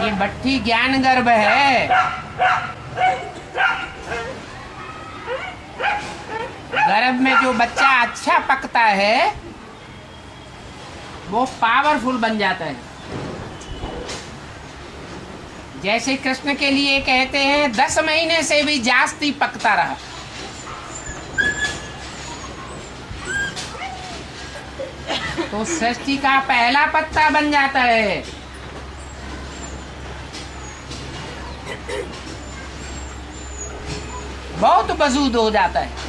ये भट्ठी ज्ञान गर्भ है। गर्भ में जो बच्चा अच्छा पकता है वो पावरफुल बन जाता है। जैसे कृष्ण के लिए कहते हैं 10 महीने से भी जास्ती पकता रहा। तो सृष्टि का पहला पत्ता बन जाता है। बहुत वजूद हो जाता है।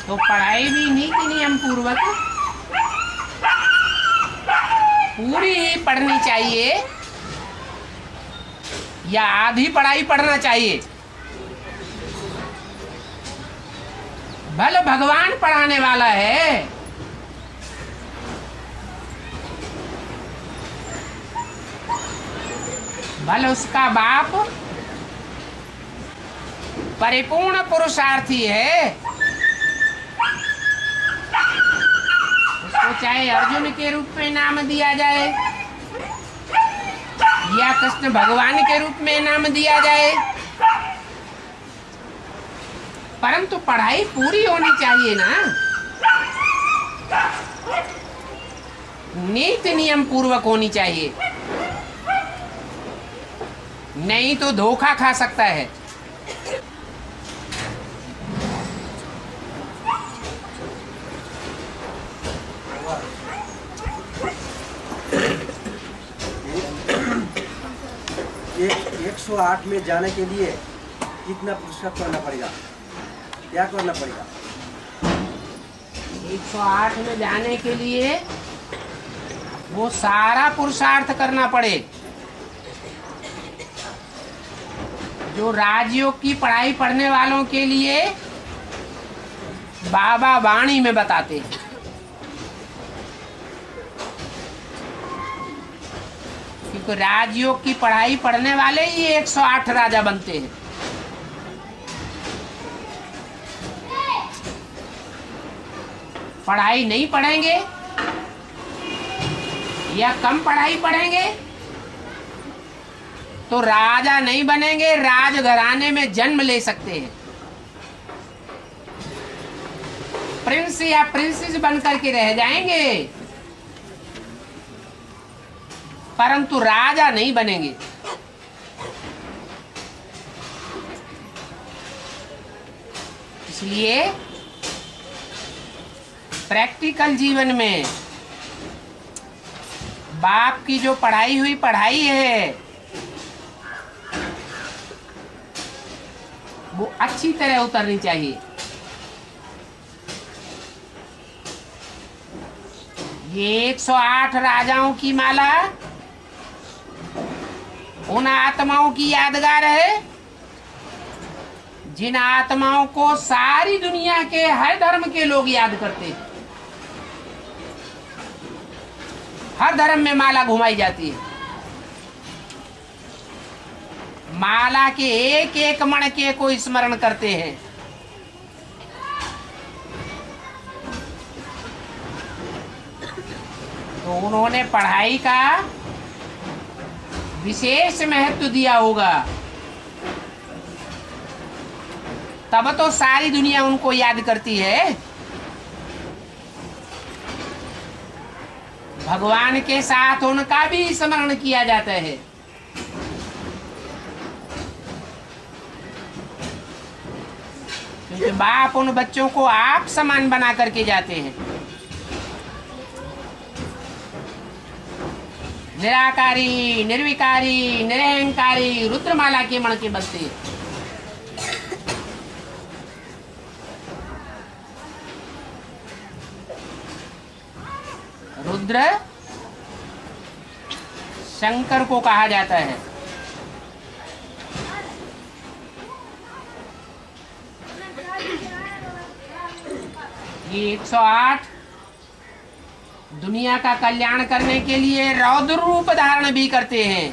तो पढ़ाई भी नीति नियम पूर्वक पूरी ही पढ़नी चाहिए या आधी पढ़ाई पढ़ना चाहिए? भले भगवान पढ़ाने वाला है, भले उसका बाप परिपूर्ण पुरुषार्थी है, उसको चाहे अर्जुन के रूप में नाम दिया जाए या कृष्ण भगवान के रूप में नाम दिया जाए, परंतु पढ़ाई पूरी होनी चाहिए ना। नीति नियम पूर्वक होनी चाहिए, नहीं तो धोखा खा सकता है। एक 108 में जाने के लिए कितना पुरुषार्थ करना पड़ेगा, क्या करना पड़ेगा? 108 में जाने के लिए वो सारा पुरुषार्थ करना पड़े जो राजयोग की पढ़ाई पढ़ने वालों के लिए बाबा वाणी में बताते हैं। क्योंकि राजयोग की पढ़ाई पढ़ने वाले ही 108 राजा बनते हैं। पढ़ाई नहीं पढ़ेंगे या कम पढ़ाई पढ़ेंगे तो राजा नहीं बनेंगे, राजघराने में जन्म ले सकते हैं, प्रिंस या प्रिंसेस बनकर के रह जाएंगे, परंतु राजा नहीं बनेंगे। इसलिए प्रैक्टिकल जीवन में बाप की जो पढ़ाई हुई पढ़ाई है वो अच्छी तरह उतरनी चाहिए। ये 108 राजाओं की माला उन आत्माओं की यादगार है जिन आत्माओं को सारी दुनिया के हर धर्म के लोग याद करते हैं। हर धर्म में माला घुमाई जाती है। माला के एक एक मणके को स्मरण करते हैं। तो उन्होंने पढ़ाई का विशेष महत्व दिया होगा, तब तो सारी दुनिया उनको याद करती है। भगवान के साथ उनका भी स्मरण किया जाता है। क्योंकि बाप उन बच्चों को आप समान बना करके जाते हैं। निराकारी, निर्विकारी, निरहंकारी रुद्रमाला के मणके बनते हैं। रुद्र शंकर को कहा जाता है। ये 108 दुनिया का कल्याण करने के लिए रौद्र रूप धारण भी करते हैं,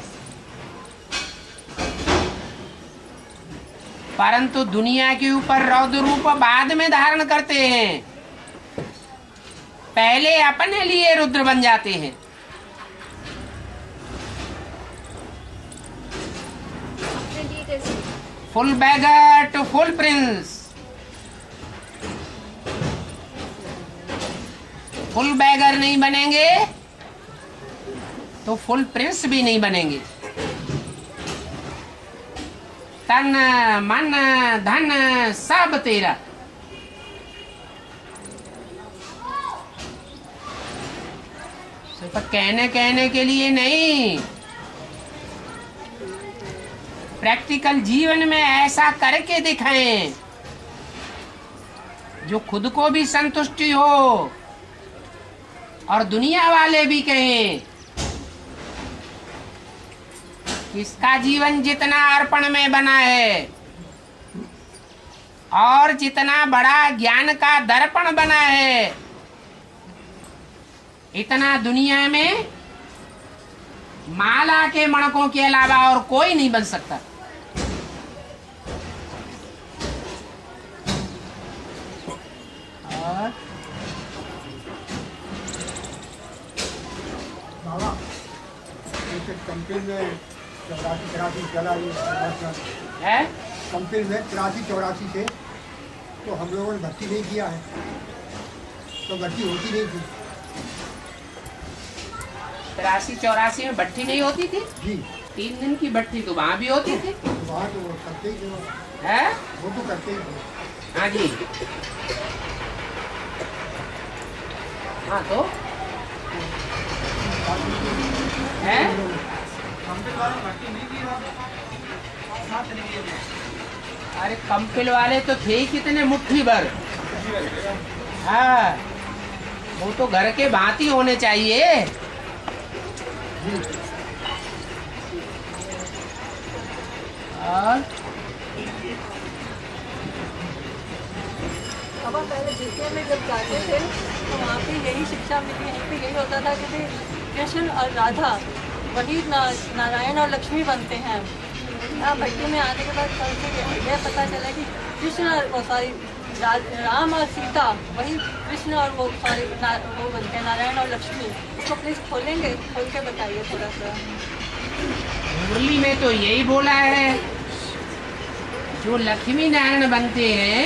परंतु दुनिया के ऊपर रौद्र रूप बाद में धारण करते हैं। पहले अपने लिए रुद्र बन जाते हैं। Full beggar to full prince. Full beggar नहीं बनेंगे तो फुल प्रिंस भी नहीं बनेंगे। तन मन धन सब तेरा। सिर्फ कहने के लिए नहीं, प्रैक्टिकल जीवन में ऐसा करके दिखाएं जो खुद को भी संतुष्टि हो और दुनिया वाले भी कहें कि इसका जीवन जितना अर्पण में बना है और जितना बड़ा ज्ञान का दर्पण बना है, इतना दुनिया में माला के मणकों के अलावा और कोई नहीं बन सकता। और बाबा कंपेन में 84 चला है, कंपेन में 83-84 से तो हम लोगों ने भर्ती नहीं किया है, तो भर्ती होती नहीं थी। 83-84 में भट्टी नहीं होती थी जी, 3 दिन की भट्टी तो वहां भी होती थी। वहाँ तो वो करते ही थे, है वो तो करते ही थे। हाँ जी, हाँ तो है। अरे कंपिल वाले तो थे ही कितने, मुट्ठी भर। हाँ, वो तो घर के भांति होने चाहिए। और अब पहले द्वितीय में जब जाते थे तो वहाँ पे यही शिक्षा मिली, यहीं पे यही होता था कि भाई कृष्ण और राधा वही नारायण और लक्ष्मी बनते हैं। अब भट्टी में आने के बाद कल से यह पता चला कि कृष्ण और वो सॉरी राम और सीता वही कृष्ण और वो सॉरी वो बनते हैं नारायण और लक्ष्मी। उसको प्लीज़ खोलेंगे, खोल के बताइए थोड़ा सा। मुरली में तो यही बोला है, जो लक्ष्मी नारायण बनते हैं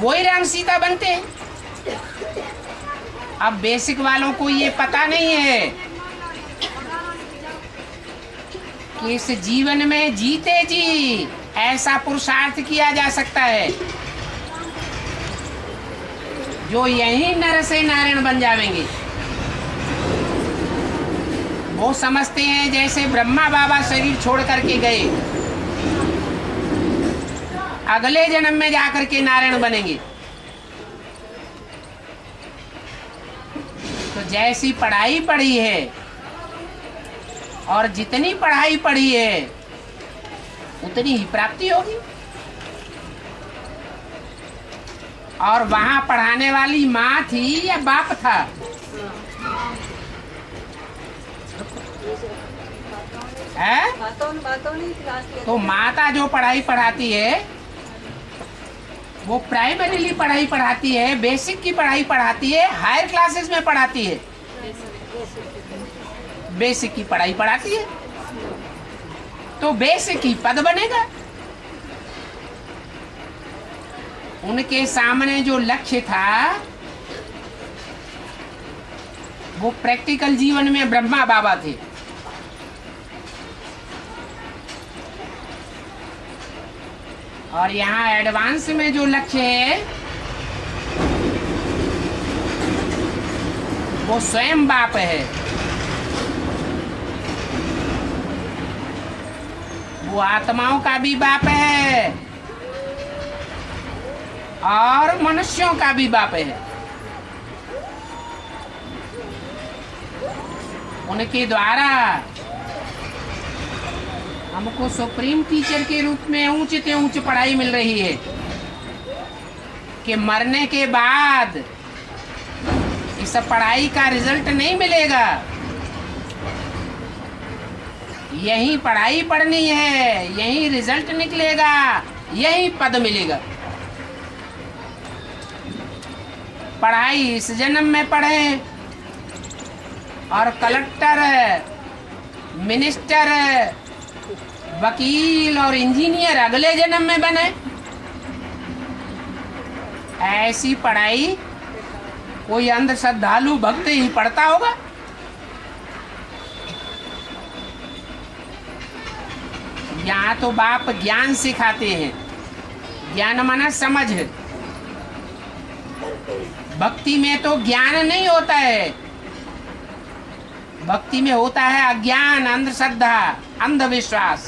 वही राम सीता बनते हैं। अब बेसिक वालों को ये पता नहीं है कि इस जीवन में जीते जी ऐसा पुरुषार्थ किया जा सकता है जो यही नर से नारायण बन जाएंगे। वो समझते हैं जैसे ब्रह्मा बाबा शरीर छोड़ करके गए, अगले जन्म में जाकर के नारायण बनेंगे। तो जैसी पढ़ाई पढ़ी है और जितनी पढ़ाई पढ़ी है उतनी ही प्राप्ति होगी। और वहां पढ़ाने वाली माँ थी या बाप था? है? तो माता जो पढ़ाई पढ़ाती है वो प्राइमरीली पढ़ाई पढ़ाती है, बेसिक की पढ़ाई पढ़ाती है, हायर क्लासेस में पढ़ाती है, बेसिक की पढ़ाई पढ़ाती है। तो बेसिक ही पद बनेगा। उनके सामने जो लक्ष्य था वो प्रैक्टिकल जीवन में ब्रह्मा बाबा थे। और यहाँ एडवांस में जो लक्ष्य है वो स्वयं बाप है। वो आत्माओं का भी बाप है और मनुष्यों का भी बाप है। उनके द्वारा हमको सुप्रीम टीचर के रूप में ऊंच से ऊंच पढ़ाई मिल रही है कि मरने के बाद इस पढ़ाई का रिजल्ट नहीं मिलेगा, यही पढ़ाई पढ़नी है, यही रिजल्ट निकलेगा, यही पद मिलेगा। पढ़ाई इस जन्म में पढ़े और कलेक्टर, मिनिस्टर, वकील और इंजीनियर अगले जन्म में बने। ऐसी पढ़ाई कोई अंध श्रद्धालु भक्त ही पढ़ता होगा। यहाँ तो बाप ज्ञान सिखाते हैं। ज्ञान माना समझ। भक्ति में तो ज्ञान नहीं होता है, भक्ति में होता है अज्ञान, अंधश्रद्धा, अंधविश्वास।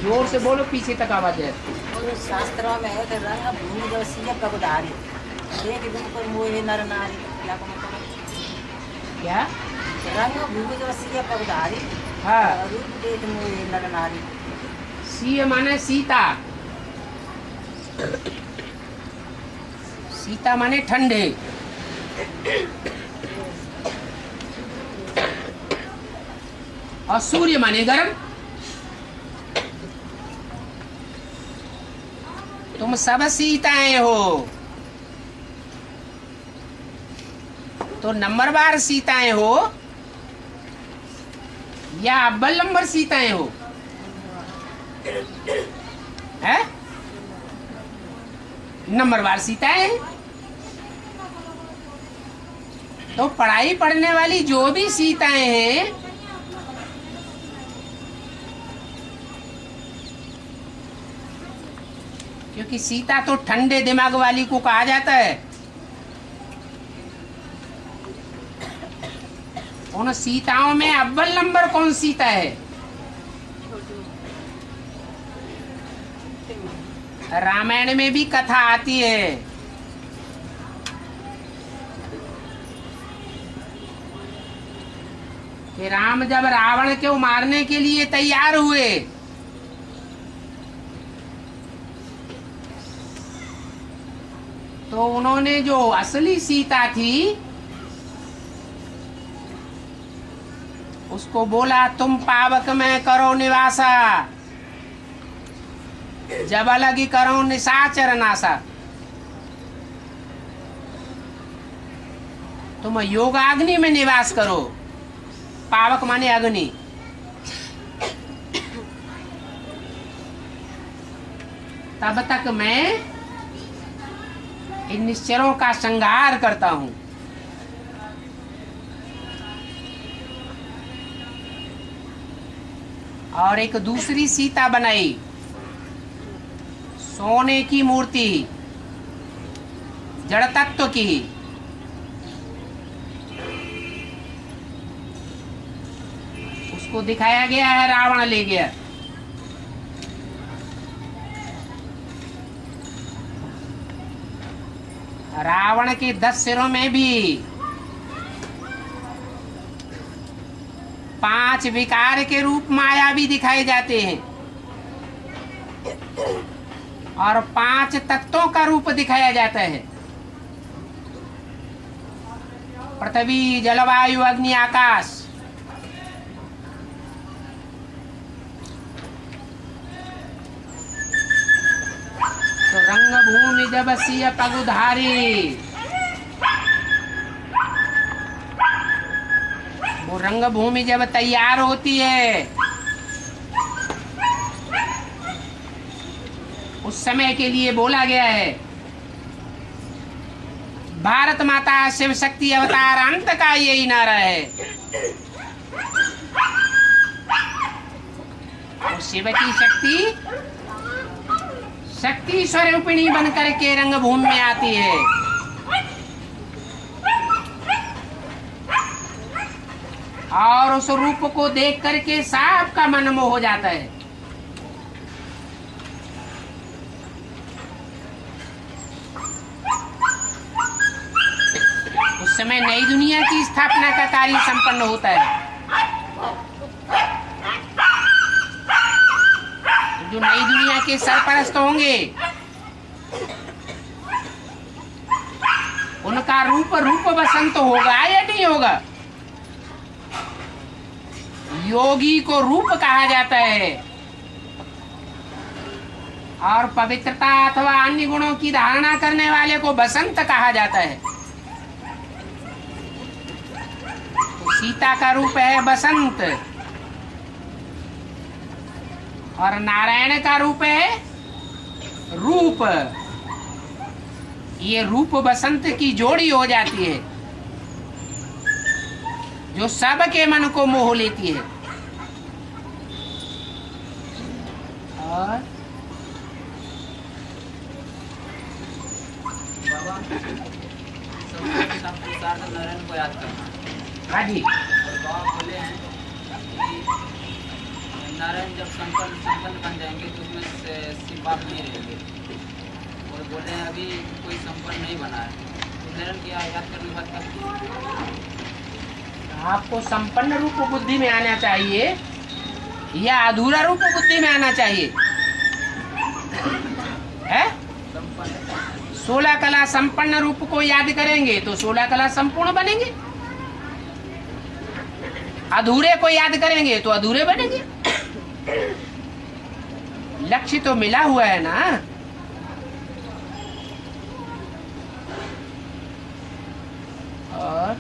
जोर से बोलो, पीछे तक आवाज है। शास्त्रों में है कि रंग भूमि जो सीए पगधारी देख दिन पर मोहे नर नारी। क्या? रंग भूमि जो सीए पगधारी, हाँ, रूप देख मोहे नर नारी। सीए माने सीता, सीता माने ठंडे। और सूर्य माने गर्म। तुम सब सीताएं हो, तो नंबरवार सीताएं हो या अव्वल नंबर सीताएं हो? है नंबरवार सीताएं। तो पढ़ाई पढ़ने वाली जो भी सीताएं हैं, क्योंकि सीता तो ठंडे दिमाग वाली को कहा जाता है। उन सीताओं में अव्वल नंबर कौन सीता है? रामायण में भी कथा आती है। कि राम जब रावण को मारने के लिए तैयार हुए, तो उन्होंने जो असली सीता थी उसको बोला, तुम पावक में करो निवासा, जब अलग करो निशाचर नासा। तुम योगाग्नि में निवास करो। पावक माने अग्नि। तब तक मैं इन निश्चरों का श्रृंगार करता हूं। और एक दूसरी सीता बनाई, सोने की मूर्ति, जड़ तत्व की। उसको दिखाया गया है, रावण ले गया। रावण के 10 सिरों में भी 5 विकार के रूप माया भी दिखाए जाते हैं और 5 तत्वों का रूप दिखाया जाता है। पृथ्वी, जलवायु, अग्नि, आकाश। तो रंग भूमि जब सिय पगुधारी, वो रंग भूमि जब तैयार होती है, उस समय के लिए बोला गया है, भारत माता शिव शक्ति अवतार अंत का यही नारा है। और शिव की शक्ति स्वरूपिणी बनकर के रंग भूमि में आती है। और उस रूप को देख करके सबका मन मोह हो जाता है। उस समय नई दुनिया की स्थापना का कार्य संपन्न होता है। जो नई दुनिया के सरपरस्त होंगे, उनका रूप बसंत होगा या नहीं होगा? योगी को रूप कहा जाता है, और पवित्रता अथवा अन्य गुणों की धारणा करने वाले को बसंत कहा जाता है। तो सीता का रूप है बसंत, और नारायण का रूप है रूप। ये रूप बसंत की जोड़ी हो जाती है, जो सबके मन को मोह लेती है। और नारायण को याद करना। हाँ जी, और बाबा बोले हैं कि नारायण जब संपन्न बन जाएंगे तो उसमें शिव बाप नहीं रहेंगे, और बोले हैं अभी कोई संपन्न नहीं बना है, तो नारायण की याद करने के बाद आपको संपन्न रूप बुद्धि में आना चाहिए या अधूरा रूप बुद्धि में आना चाहिए? है 16 कला संपन्न रूप को याद करेंगे तो 16 कला संपूर्ण बनेंगे, अधूरे को याद करेंगे तो अधूरे बनेंगे। लक्ष्य तो मिला हुआ है ना। और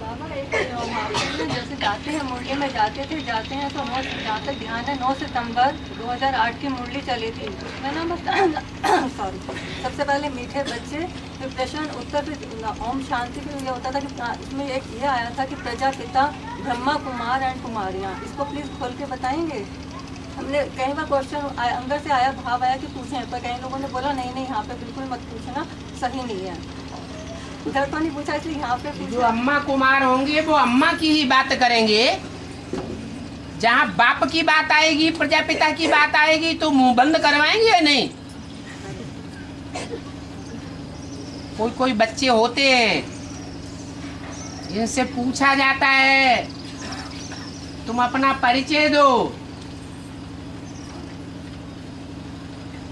बाबा एक जैसे जाते हैं मुरली में जाते हैं तो जहाँ तक ध्यान है 9 सितंबर 2008 की मुरली चली थी, उसमें ना बस सॉरी सबसे पहले मीठे बच्चे, फिर प्रश्न उत्तर, फिर ओम शांति, फिर ये होता था कि इसमें एक ये आया था कि प्रजापिता ब्रह्मा कुमार एंड कुमारियाँ। इसको प्लीज़ खोल के बताएंगे। हमने कई बार क्वेश्चन अंदर से आया, भाव आया कि पूछें, पर कई लोगों ने बोला नहीं यहाँ पे बिल्कुल मत पूछना, सही नहीं है। उधर तो नहीं पूछा, इसलिए यहाँ पे जो अम्मा कुमार होंगे वो अम्मा की ही बात करेंगे। जहाँ बाप की बात आएगी, प्रजापिता की बात आएगी तो मुंह बंद करवाएंगे या नहीं? कोई कोई बच्चे होते हैं जिनसे पूछा जाता है तुम अपना परिचय दो,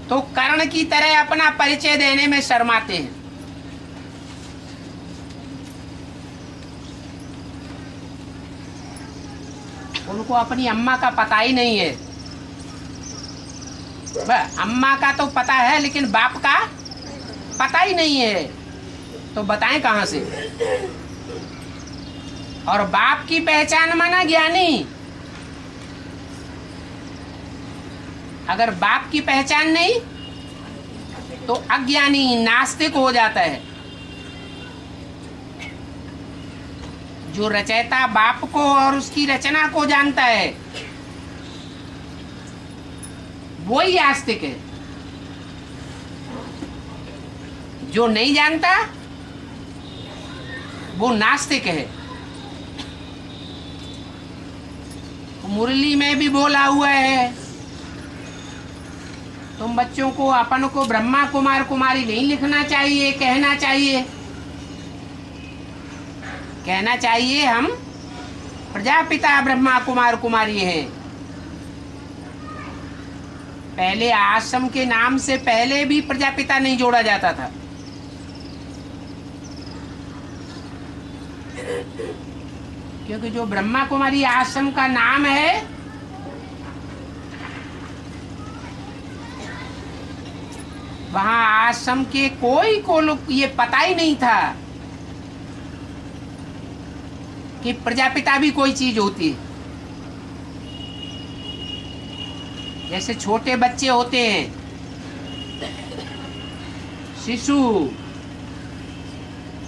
तो कर्ण की तरह अपना परिचय देने में शर्माते हैं। उनको अपनी अम्मा का पता ही नहीं है। अम्मा का तो पता है लेकिन बाप का पता ही नहीं है, तो बताएं कहां से? और बाप की पहचान माना ज्ञानी। अगर बाप की पहचान नहीं तो अज्ञानी, नास्तिक हो जाता है। जो रचयिता बाप को और उसकी रचना को जानता है वो ही आस्तिक है। जो नहीं जानता वो नास्तिक है। मुरली में भी बोला हुआ है, तुम बच्चों को अपन को ब्रह्मा कुमार कुमारी नहीं लिखना चाहिए, कहना चाहिए। कहना चाहिए हम प्रजापिता ब्रह्मा कुमार कुमारी हैं। पहले आश्रम के नाम से पहले भी प्रजापिता नहीं जोड़ा जाता था। क्योंकि जो ब्रह्मा कुमारी आश्रम का नाम है वहां आश्रम के कोई को ये पता ही नहीं था कि प्रजापिता भी कोई चीज होती है। जैसे छोटे बच्चे होते हैं, शिशु,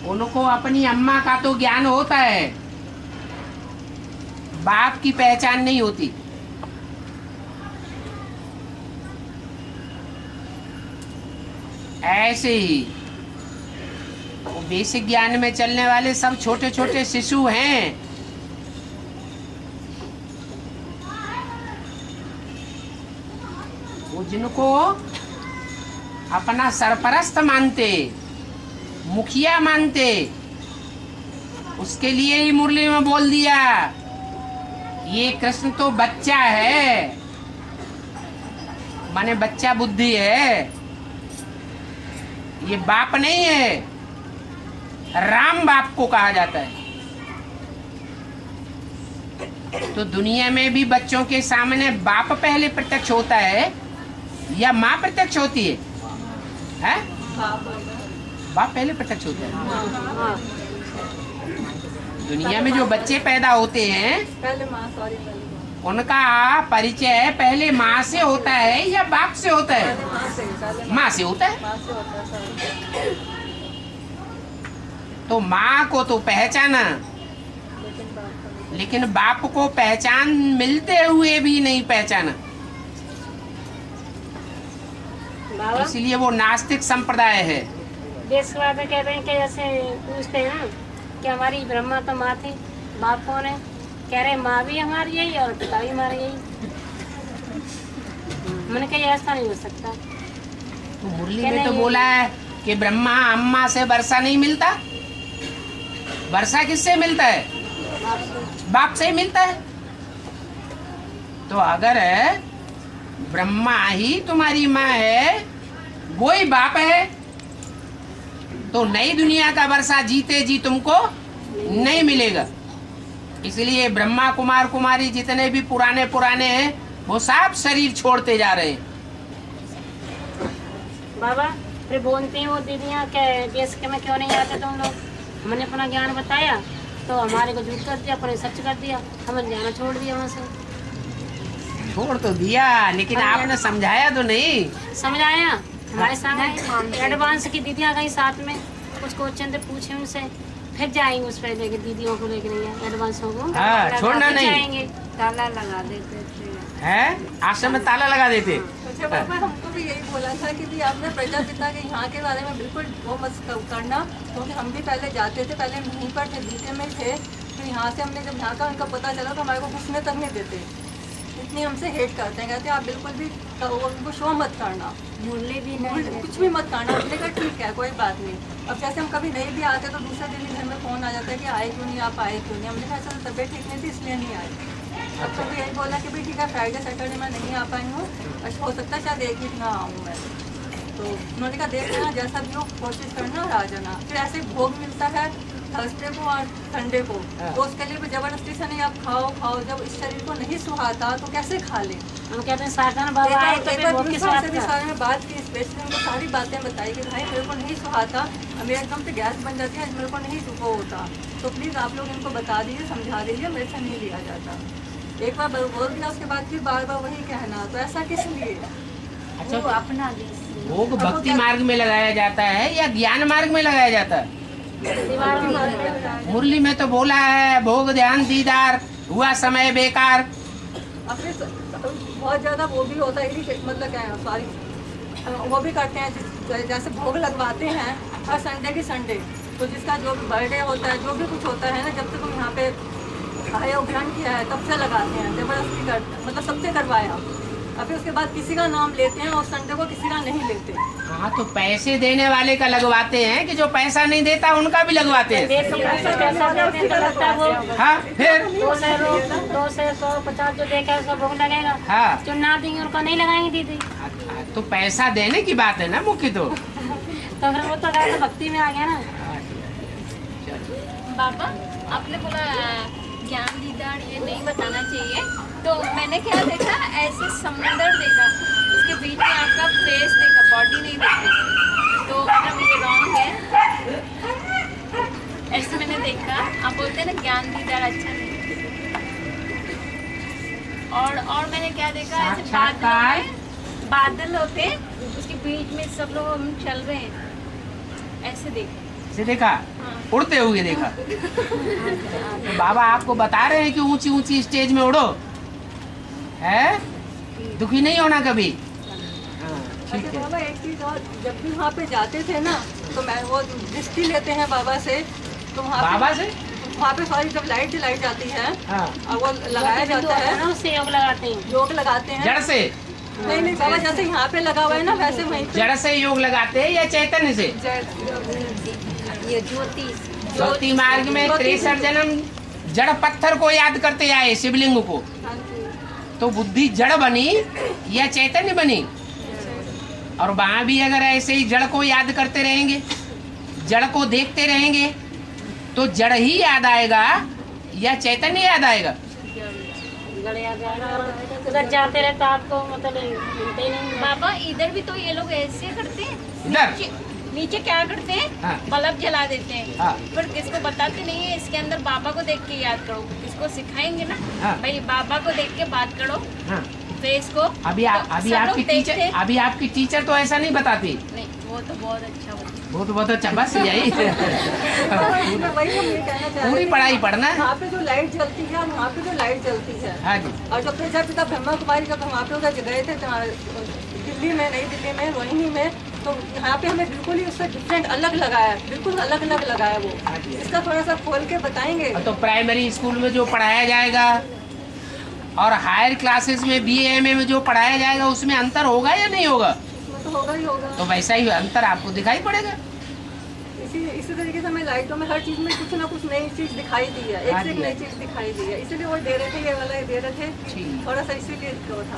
उनको अपनी अम्मा का तो ज्ञान होता है, बाप की पहचान नहीं होती। ऐसे ही वो बेसिक ज्ञान में चलने वाले सब छोटे छोटे शिशु हैं। वो जिनको अपना सरपरस्त मानते, मुखिया मानते, उसके लिए ही मुरली में बोल दिया ये कृष्ण तो बच्चा है, माने बच्चा बुद्धि है, ये बाप नहीं है। राम बाप को कहा जाता है। तो दुनिया में भी बच्चों के सामने बाप पहले प्रत्यक्ष होता है या माँ प्रत्यक्ष होती है? हैं? बाप पहले प्रत्यक्ष होता है। दुनिया में जो बच्चे पैदा होते हैं पहले माँ, सॉरी, उनका परिचय पहले माँ से होता है या बाप से होता है? माँ से होता है। माँ से होता है सर। तो माँ को तो पहचाना, लेकिन बाप को पहचान मिलते हुए भी नहीं पहचाना, बाबा इसलिए वो नास्तिक संप्रदाय है। देशवाद कहते हैं कि जैसे पूछते हैं ना कि हमारी ब्रह्मा तो माँ थी, बाप कौन है? कह रहे माँ भी हमारी यही और पिता भी हमारे यही। मैंने कहा ऐसा नहीं हो सकता। तो मुरली में तो बोला है कि ब्रह्मा अम्मा से वर्षा नहीं मिलता। वर्षा किससे मिलता है? बाप से ही मिलता है। तो अगर ब्रह्मा ही तुम्हारी माँ है, वो ही बाप है, तो नई दुनिया का वर्षा जीते जी तुमको नहीं मिलेगा। इसलिए ब्रह्मा कुमार कुमारी जितने भी पुराने पुराने हैं वो सब शरीर छोड़ते जा रहे हैं। बाबा फिर बोलते हैं वो दीदियाँ के देश के में क्यों नहीं आते तुम लोग? हमने अपना ज्ञान बताया तो हमारे को झूठ कर दिया, पर सच कर दिया, हमें जाना छोड़ दिया वहाँ से। छोड़ तो दिया, लेकिन आपने समझाया तो नहीं। समझाया हमारे सामने एडवांस की दीदियाँ गई साथ में, कुछ क्वेश्चन थे पूछे उनसे, फिर जाएंगे उस पर लेके दीदियों को लेके नहीं एडवांसों को। हाँ, छोड़ना नहीं। जाएंगे ताला लगा देते थे है, आश्रम में ताला लगा देते। अच्छा बाबा, हमको भी यही बोला था कि भी आपने प्रजापिता के यहाँ के बारे में बिल्कुल वो मत करना, क्योंकि हम भी पहले जाते थे, पहले यहीं पर थे, द्वितीय में थे, तो यहाँ से हमने जब यहाँ का उनका पता चला तो हमारे को घुसने तक नहीं देते, इतनी हमसे हेट करते हैं, कहते हैं आप बिल्कुल भी उनको शो मत करना, मुरली भी नहीं, कुछ भी मत करना। हमने कहा ठीक है, कोई बात नहीं। अब जैसे हम कभी नहीं भी आते तो दूसरे दिन ही घर में फ़ोन आ जाता है कि आए क्यों नहीं, आप आए क्यों नहीं। हमने कहा चलो तबीयत ठीक नहीं थी इसलिए नहीं आए। अब तो यही बोला कि भाई ठीक है, फ्राइडे सैटरडे में नहीं आ पाई हूँ, अच्छा हो सकता है शायद एक वीक ना आऊँ मैं। तो उन्होंने कहा देख लेना, जैसा भी हो कोशिश करना और आ जाना। फिर ऐसे भोग मिलता है थर्सडे को और संडे को, तो उसके लिए भी ज़बरदस्ती से नहीं आप खाओ, जब इस शरीर को नहीं सुहाता तो कैसे खा ले। हम कहते हैं साधन बाबा आए तो फिर वो किस बात भी का? सारे में बात की, स्पेशली उनको सारी बातें बताई कि भाई मेरे को नहीं सुहाता, मेरे एकदम से गैस बन जाती है, मेरे को नहीं वो होता, तो प्लीज़ आप लोग इनको बता दीजिए, समझा दीजिए, मेरे से नहीं लिया जाता। एक बार बोल दिया, उसके बाद फिर बार बार वही कहना, तो ऐसा किस लिए? अच्छा, वो अपना भोग भक्ति मार्ग में लगाया जाता है या ज्ञान मार्ग में लगाया जाता है? मुरली में तो बोला है भोग ध्यान दीदार हुआ समय बेकार। अपने बहुत ज़्यादा वो भी होता है, मतलब क्या है, सॉरी, वो भी करते हैं, जैसे भोग लगवाते हैं हर संडे की संडे, तो जिसका जो भी बर्थडे होता है, जो भी कुछ होता है ना, जब तक हम यहाँ पे आए और ग्रहण किया है तब से लगाते हैं, जबरदस्ती करते, मतलब सबसे करवाया। अभी उसके बाद किसी का नाम लेते हैं और संडे को किसी का नहीं लेते। हाँ, तो पैसे देने वाले का लगवाते हैं कि जो पैसा नहीं देता उनका भी लगवाते हैं। पैसा देते हैं तो लगता है वो। हाँ, फिर 200, 150 जो देगा उसका भोग लगेगा। हाँ, जो ना देंगे उनका नहीं लगाएंगे दीदी। तो पैसा देने की बात है ना मुख्य तो फिर वो तो गाय भक्ति में आ गया ना। बाबा आपने बोला ज्ञान दीदार ये नहीं बताना चाहिए, तो मैंने क्या देखा, ऐसे समुंदर देखा, उसके बीच में आपका फेस देखा, बॉडी नहीं देखी, तो मतलब ये रॉन्ग है, ऐसे मैंने देखा। आप बोलते हैं ना ज्ञान दीदार अच्छा नहीं। और मैंने क्या देखा, ऐसे बादल होते, उसके बीच में सब लोग हम चल रहे हैं, ऐसे देखा। से देखा, उड़ते हुए देखा। तो बाबा आपको बता रहे हैं कि ऊंची ऊंची स्टेज में उड़ो, है, दुखी नहीं होना कभी। अच्छा बाबा, एक चीज़ और, जब भी वहाँ पे जाते थे ना, तो मैं वो दृष्टि लेते हैं बाबा से, तो बाबा से वहाँ पे सॉरी जब लाइट जलाई जाती है, हाँ, और वो लगाया जाता है, उससे योग लगाते हैं। योग लगाते हैं जड़ से? नहीं बाबा, जैसे यहाँ पे लगा हुआ है ना, वैसे वहीं पे जड़ से योग लगाते हैं या चैतन्य से? ये ज्योति ज्योति मार्ग में 63 जन्म जड़ पत्थर को याद करते आए, शिवलिंग को, तो बुद्धि जड़ बनी या चैतन्य बनी? और वहां भी अगर ऐसे ही जड़ को याद करते रहेंगे, जड़ को देखते रहेंगे, तो जड़ ही याद आएगा या चैतन्य याद आएगा? छत्तीसगढ़ या गया उधर जाते रहता आपको मतलब मिलते ही नहीं। बाबा इधर भी तो ये लोग ऐसे करते हैं, इधर नीचे क्या करते हैं, हाँ। बल्ब जला देते हैं, हाँ। पर किसको बताते नहीं है इसके अंदर बाबा को देख के याद करो। इसको सिखाएंगे ना हाँ। भाई बाबा को देख के बात करो, हाँ। फेस को। अभी सब लोग देखते हैं। अभी आपकी टीचर तो ऐसा नहीं बताती। नहीं वो तो बहुत अच्छा होता है। बहुत अच्छा, बस यही वही हम ये कहना चाह रहे पूरी थे। पढ़ाई पढ़ना है। वहाँ पे जो लाइट जलती है, वहाँ पे जो लाइट जलती है, हाँ जी। और जब प्रजापिता ब्रह्मा कुमारी जब हम वहाँ पे उधर गए थे दिल्ली में, नई दिल्ली में, रोहिणी में, तो यहाँ पे हमें बिल्कुल ही उससे डिफरेंट अलग लगाया, बिल्कुल अलग अलग लगाया वो। इसका थोड़ा सा खोल के बताएंगे। तो प्राइमरी स्कूल में जो पढ़ाया जाएगा और हायर क्लासेस में BA में जो पढ़ाया जाएगा उसमें अंतर होगा या नहीं होगा? उसमें तो होगा ही होगा। तो वैसा ही अंतर आपको दिखाई पड़ेगा। इसी तरीके से हमें लाइटों में हर चीज में कुछ ना कुछ नई चीज दिखाई दी है, एक से एक नई चीज दिखाई दी है, इसीलिए वो दे रहे थे, ये वाला दे रहे थे ठीक। थोड़ा सा इसीलिए वो था।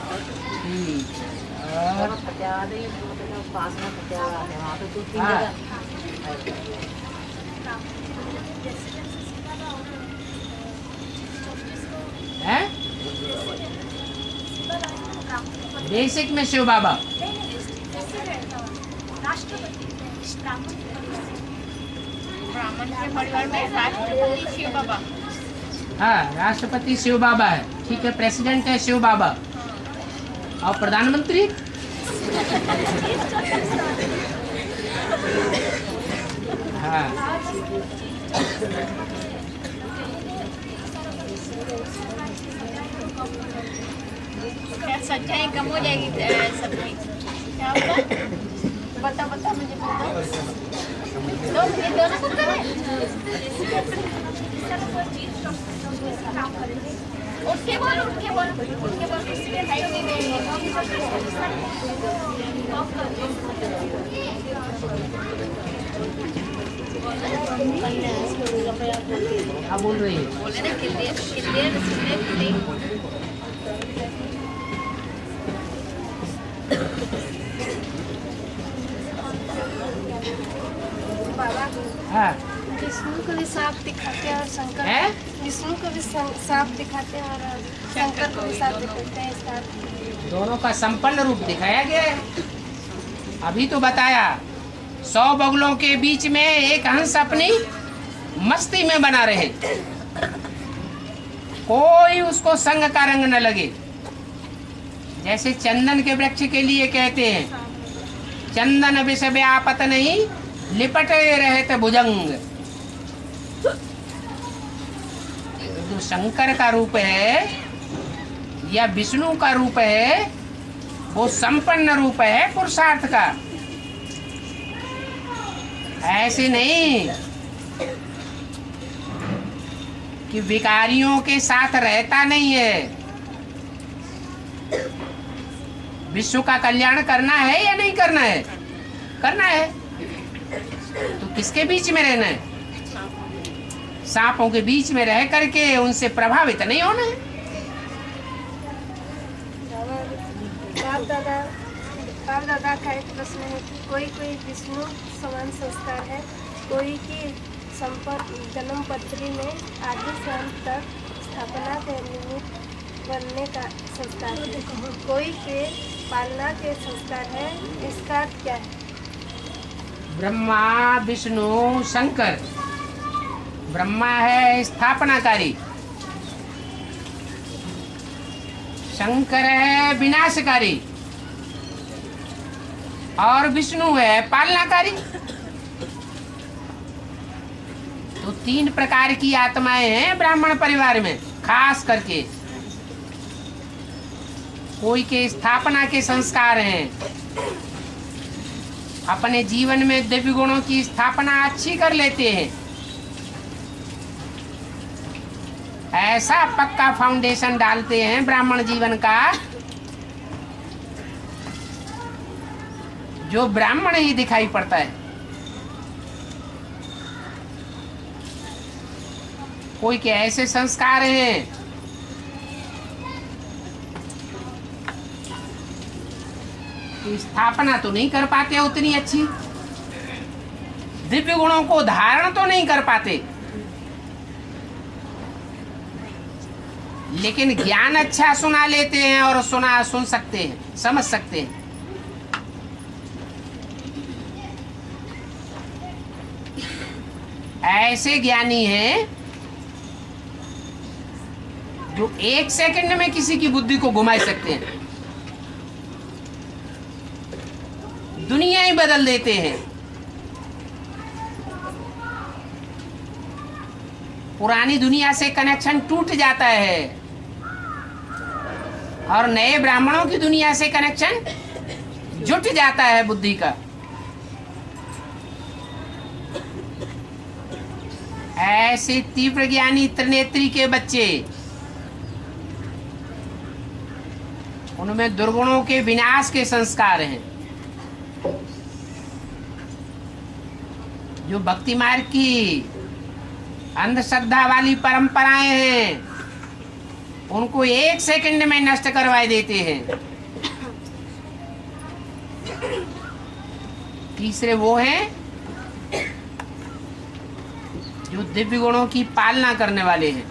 और फतेहाबाद ही पास में फतेहाबाद है, वहाँ पे 2-3 हाँ। जगह हैं? बेसिक में शिव बाबा, ब्राह्मण के परिवार में राष्ट्रपति शिव बाबा। हाँ, राष्ट्रपति शिव बाबा है, ठीक है। प्रेसिडेंट है शिव बाबा, और प्रधानमंत्री हाँ। क्या सच्चाई कम हो जाएगी सबकी? क्या होगा? बता मुझे बता। ये दोनों को करें। उठ के बोल। क्या बोल रही है? बोले ना क्लियर सुनने हाँ। विष्णु को भी सांप दिखाते हैं और शंकर हैं? विष्णु को भी सांप दिखाते हैं और शंकर को भी सांप दिखाते हैं। सांप दोनों का संपन्न रूप दिखाया गया है। अभी तो बताया 100 बगुलों के बीच में एक हंस अपनी मस्ती में बना रहे, कोई उसको संग का रंग न लगे। जैसे चंदन के वृक्ष के लिए कहते हैं, चंदन विष व्यापत नहीं, लिपटे रहते भुजंग। जो शंकर का रूप है या विष्णु का रूप है, वो संपन्न रूप है पुरुषार्थ का। ऐसे नहीं कि विकारियों के साथ रहता नहीं है। विश्व का कल्याण करना है या नहीं करना है? करना है। तो किसके बीच में रहना है? सांपों के बीच में रह करके उनसे प्रभावित नहीं होना है। बाप दादा का एक प्रश्न है कि कोई विष्णु समान संस्कार है, कोई की संपर्क जन्म पत्री में आदि से अंत तक स्थापना के निमित्त बनने का संस्कार है, कोई के पालना के संस्कार है। इसका अर्थ क्या है? ब्रह्मा विष्णु शंकर। ब्रह्मा है स्थापनाकारी, शंकर है विनाशकारी, और विष्णु है पालनाकारी। तो 3 प्रकार की आत्माएं हैं ब्राह्मण परिवार में। खास करके कोई के स्थापना के संस्कार हैं, अपने जीवन में दिव्य गुणों की स्थापना अच्छी कर लेते हैं। ऐसा पक्का फाउंडेशन डालते हैं ब्राह्मण जीवन का, जो ब्राह्मण ही दिखाई पड़ता है। कोई के ऐसे संस्कार हैं कि स्थापना तो नहीं कर पाते उतनी अच्छी, दिव्य गुणों को धारण तो नहीं कर पाते, लेकिन ज्ञान अच्छा सुना लेते हैं और सुन सकते हैं, समझ सकते हैं। ऐसे ज्ञानी हैं जो 1 सेकंड में किसी की बुद्धि को घुमा सकते हैं, दुनिया ही बदल देते हैं। पुरानी दुनिया से कनेक्शन टूट जाता है और नए ब्राह्मणों की दुनिया से कनेक्शन जुट जाता है बुद्धि का। ऐसे तीव्र ज्ञानी त्रिनेत्री के बच्चे, उनमें दुर्गुणों के विनाश के संस्कार हैं। जो भक्ति मार्ग की अंधश्रद्धा वाली परंपराएं हैं, उनको 1 सेकंड में नष्ट करवा देते हैं। तीसरे वो हैं जो दिव्य गुणों की पालना करने वाले हैं।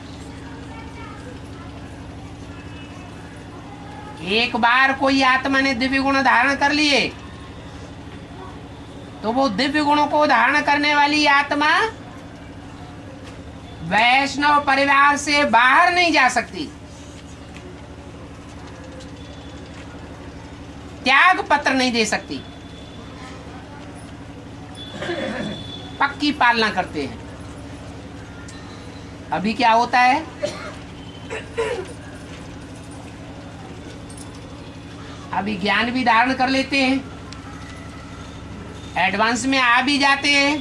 एक बार कोई आत्मा ने दिव्य गुण धारण कर लिए तो वो दिव्य गुणों को धारण करने वाली आत्मा वैष्णव परिवार से बाहर नहीं जा सकती, त्याग पत्र नहीं दे सकती। पक्की पालना करते हैं। अभी क्या होता है, अभी ज्ञान भी धारण कर लेते हैं, एडवांस में आ भी जाते हैं,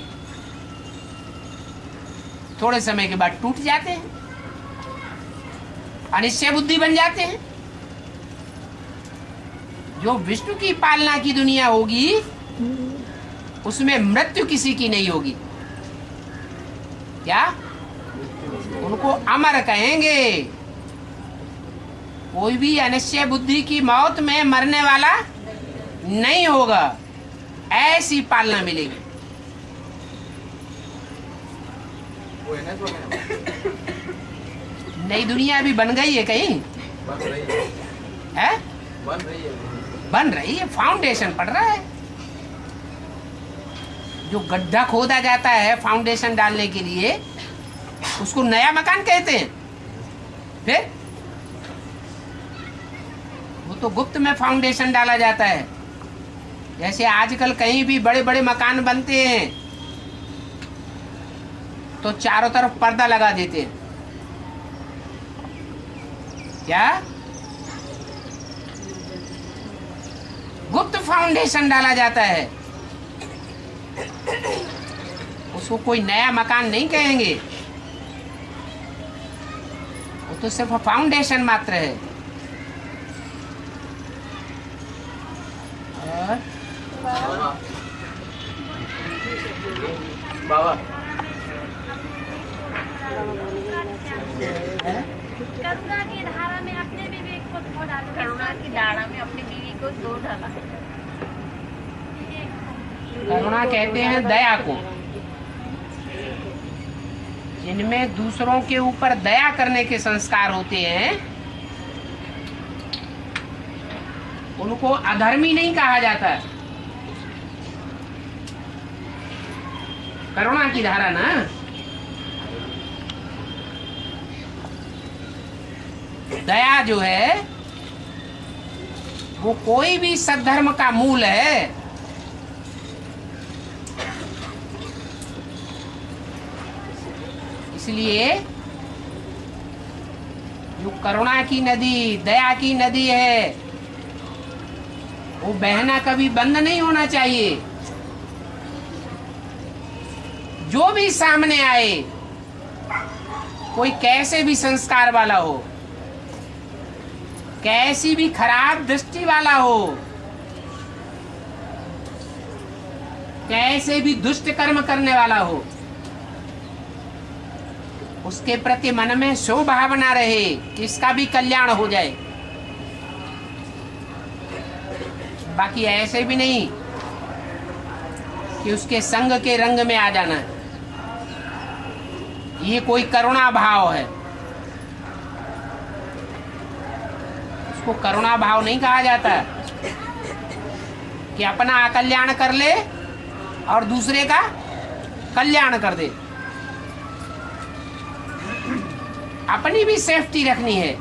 थोड़े समय के बाद टूट जाते हैं, अनिश्चय बुद्धि बन जाते हैं। जो विष्णु की पालना की दुनिया होगी उसमें मृत्यु किसी की नहीं होगी। क्या उनको अमर कहेंगे। कोई भी अनिश्चय बुद्धि की मौत में मरने वाला नहीं होगा, ऐसी पालना मिलेगी। नई दुनिया अभी बन गई है, कहीं है? बन रही है, फाउंडेशन पड़ रहा है। जो गड्ढा खोदा जाता है फाउंडेशन डालने के लिए, उसको नया मकान कहते हैं। फिर वो तो गुप्त में फाउंडेशन डाला जाता है। जैसे आजकल कहीं भी बड़े बड़े मकान बनते हैं तो चारों तरफ पर्दा लगा देते हैं। क्या गुप्त फाउंडेशन डाला जाता है, उसको कोई नया मकान नहीं कहेंगे, वो तो सिर्फ फाउंडेशन मात्र है। और बाबा करुणा की धारा में अपने विवेक को धो डाला। करुणा की धारा में अपनी बीवी को धो डाला। करुणा कहते हैं दया को, जिनमें दूसरों के ऊपर दया करने के संस्कार होते हैं उनको अधर्मी नहीं कहा जाता। करुणा की धारा ना, दया जो है वो कोई भी सद्धर्म का मूल है। इसलिए जो करुणा की नदी, दया की नदी है, वो बहना कभी बंद नहीं होना चाहिए। जो भी सामने आए, कोई कैसे भी संस्कार वाला हो, कैसी भी खराब दृष्टि वाला हो, कैसे भी दुष्ट कर्म करने वाला हो, उसके प्रति मन में शुभ भावना रहे कि इसका भी कल्याण हो जाए। बाकी ऐसे भी नहीं कि उसके संग के रंग में आ जाना है, ये कोई करुणा भाव है। उसको करुणा भाव नहीं कहा जाता कि अपना अकल्याण कर ले और दूसरे का कल्याण कर दे। अपनी भी सेफ्टी रखनी है।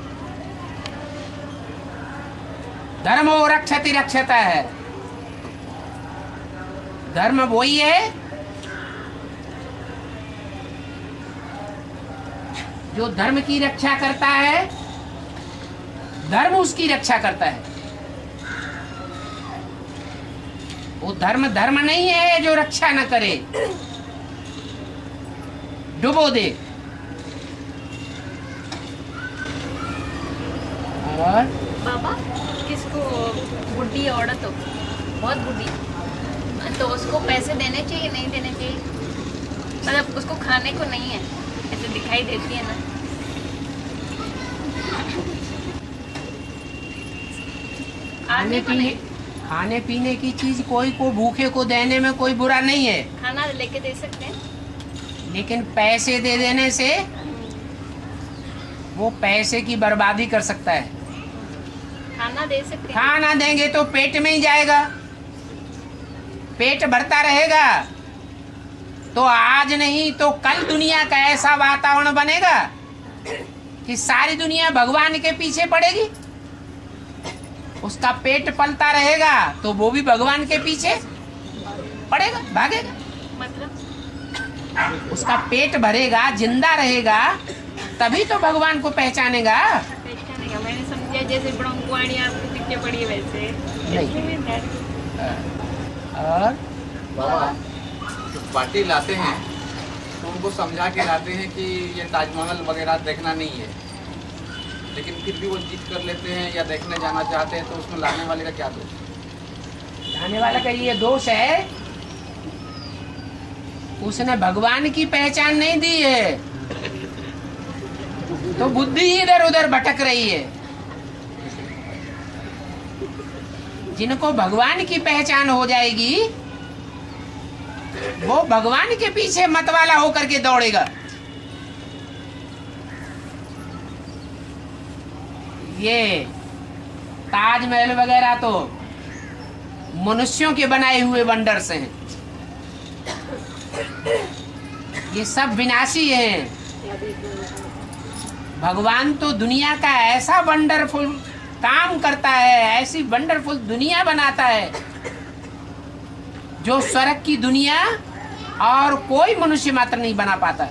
धर्मो रक्षति रक्षता है। धर्म वही है जो धर्म की रक्षा करता है, धर्म उसकी रक्षा करता है। वो धर्म धर्म नहीं है जो रक्षा न करे, डुबो दे। और बाबा किसको बुढ़ी औरत हो, बहुत बुढ़ी, तो उसको पैसे देने चाहिए नहीं देने चाहिए? मतलब उसको खाने को नहीं है, ऐसे दिखाई देती है ना। खाने पीने की चीज कोई को भूखे को देने में कोई बुरा नहीं है। खाना लेके दे सकते हैं, लेकिन पैसे दे देने से वो पैसे की बर्बादी कर सकता है। खाना दे सकते हैं। खाना देंगे तो पेट में ही जाएगा, पेट भरता रहेगा तो आज नहीं तो कल दुनिया का ऐसा वातावरण बनेगा कि सारी दुनिया भगवान के पीछे पड़ेगी। उसका पेट पलता रहेगा तो वो भी भगवान के पीछे पड़ेगा, भागेगा। मतलब उसका पेट भरेगा, जिंदा रहेगा, तभी तो भगवान को पहचानेगा। मैंने समझा जैसे ब्रह्मवाणी आपको पीछे पड़ी है वैसे नहीं। और बाबा जो पार्टी लाते हैं तो उनको समझा के लाते हैं कि ये ताजमहल वगैरह देखना नहीं है, लेकिन फिर भी वो जिद कर लेते हैं या देखने जाना चाहते हैं, तो उसमें लाने वाले का क्या दोष? लाने वाला का ये दोष है, उसने भगवान की पहचान नहीं दी है तो बुद्धि इधर उधर भटक रही है। जिनको भगवान की पहचान हो जाएगी वो भगवान के पीछे मतवाला होकर के दौड़ेगा। ये ताजमहल वगैरह तो मनुष्यों के बनाए हुए वंडर्स हैं, ये सब विनाशी हैं। भगवान तो दुनिया का ऐसा वंडरफुल काम करता है, ऐसी वंडरफुल दुनिया बनाता है जो स्वर्ग की दुनिया और कोई मनुष्य मात्र नहीं बना पाता।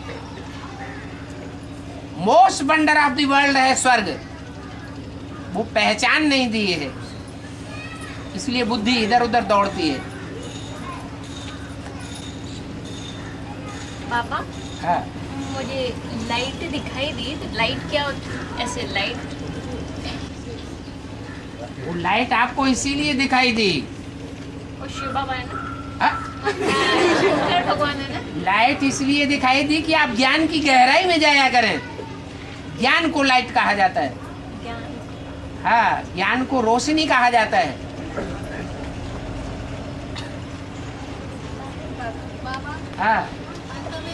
Most wonder of the world है स्वर्ग, वो पहचान नहीं दी है, इसलिए बुद्धि इधर उधर दौड़ती है। पापा हाँ। मुझे लाइट दिखाई दी, तो लाइट क्या होती है? ऐसे लाइट, वो लाइट आपको इसीलिए दिखाई दी, वो शिव बाबा है ना, हाँ? भगवान है ना। लाइट इसलिए दिखाई दी कि आप ज्ञान की गहराई में जाया करें। ज्ञान को लाइट कहा जाता है। हाँ, ज्ञान को रोशनी कहा जाता है। हाँ,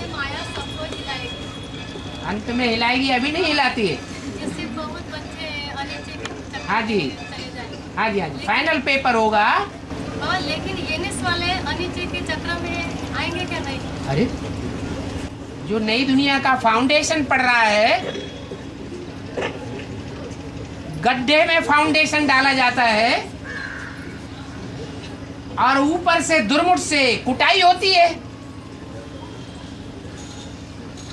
माया सबको हिलाएगी। अंत में हिलाएगी, अभी नहीं हिलाती है। जैसे बहुत बच्चे अनिश्चित चक्कर हाँ जी, चले जाएंगे। हाँ जी, हाँ जी, फाइनल पेपर होगा। और लेकिन येनिस वाले अनिश्चित के चक्र में आएंगे क्या? नहीं। अरे जो नई दुनिया का फाउंडेशन पड़ रहा है, गड्ढे में फाउंडेशन डाला जाता है और ऊपर से दुर्मुट से कुटाई होती है,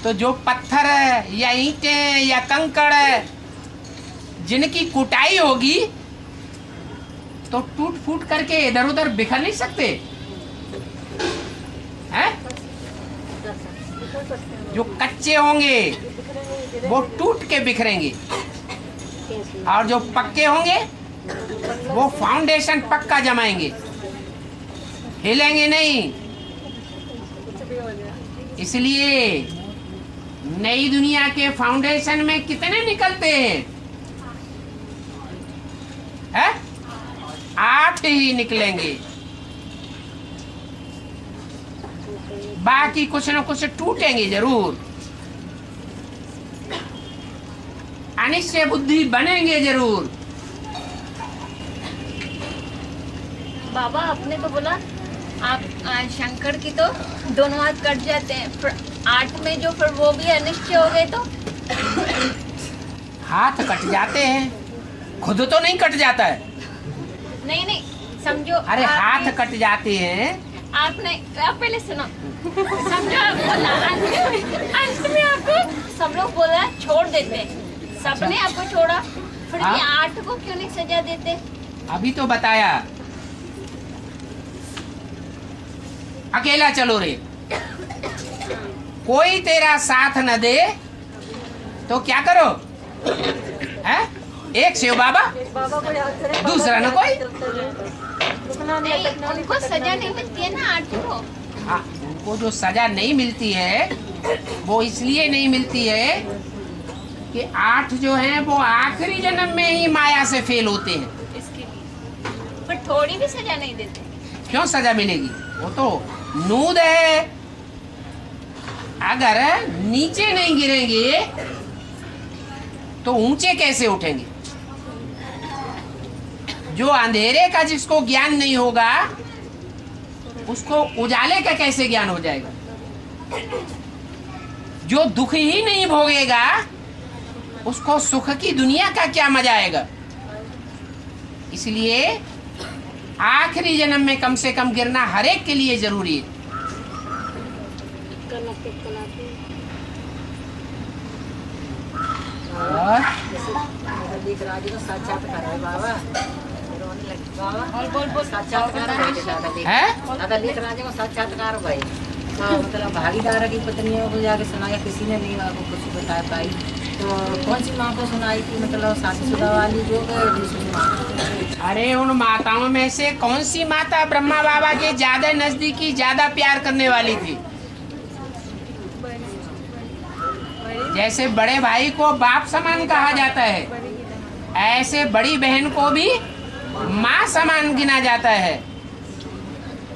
तो जो पत्थर है या ईंटें या कंकड़ है जिनकी कुटाई होगी तो टूट फूट करके इधर उधर बिखर नहीं सकते हैं? जो कच्चे होंगे वो टूट के बिखरेंगे और जो पक्के होंगे वो फाउंडेशन पक्का जमाएंगे, हिलेंगे नहीं। इसलिए नई दुनिया के फाउंडेशन में कितने निकलते हैं? 8 ही निकलेंगे, बाकी कुछ न कुछ टूटेंगे जरूर, अनिश्चय बुद्धि बनेंगे जरूर। बाबा आपने तो बोला आप शंकर की तो दोनों हाथ कट जाते हैं, फिर 8 में जो फिर वो भी अनिष्ट हो गए तो हाथ कट जाते हैं, खुद तो नहीं कट जाता है। नहीं समझो। अरे हाथ कट जाते हैं। आपने आप पहले सुनो, समझो आप बोला अंत में आपको सब लोग बोला छोड़ देते हैं, सबने आपको छोड़ा, फिर हाँ? ये 8 को क्यों नहीं सजा देते? अभी तो बताया, अकेला चलो रे, कोई तेरा साथ न दे तो क्या करो? है? एक शिव बाबा, को याद करें, दूसरा न कोई। नहीं, उनको सजा नहीं मिलती है ना 8 को। हाँ, उनको जो सजा नहीं मिलती है वो इसलिए नहीं मिलती है कि 8 जो हैं वो आखिरी जन्म में ही माया से फेल होते हैं। इसके लिए फिर थोड़ी भी सजा नहीं देते। क्यों सजा मिलेगी? वो तो नूद है, अगर नीचे नहीं गिरेंगे तो ऊंचे कैसे उठेंगे? जो अंधेरे का जिसको ज्ञान नहीं होगा उसको उजाले का कैसे ज्ञान हो जाएगा? जो दुख ही नहीं भोगेगा उसको सुख की दुनिया का क्या मजा आएगा? इसलिए आखिरी जन्म में कम से कम गिरना हर एक के लिए जरूरी है। साक्षात्कार है बाबा, साक्षात्कार है? लेख राजा को साक्षात्कार भाई, मतलब भागीदार की पत्नियों को जाके सुनाया, किसी ने नहीं आपको कुछ बता पाई। तो कौन सी माँ को सुनाई थी, मतलब शादीशुदा वाली जो दूसरी माँ? अरे उन माताओं में से कौन सी माता ब्रह्मा बाबा के ज्यादा नजदीकी, ज्यादा प्यार करने वाली थी? जैसे बड़े भाई को बाप समान कहा जाता है, ऐसे बड़ी बहन को भी माँ समान गिना जाता है।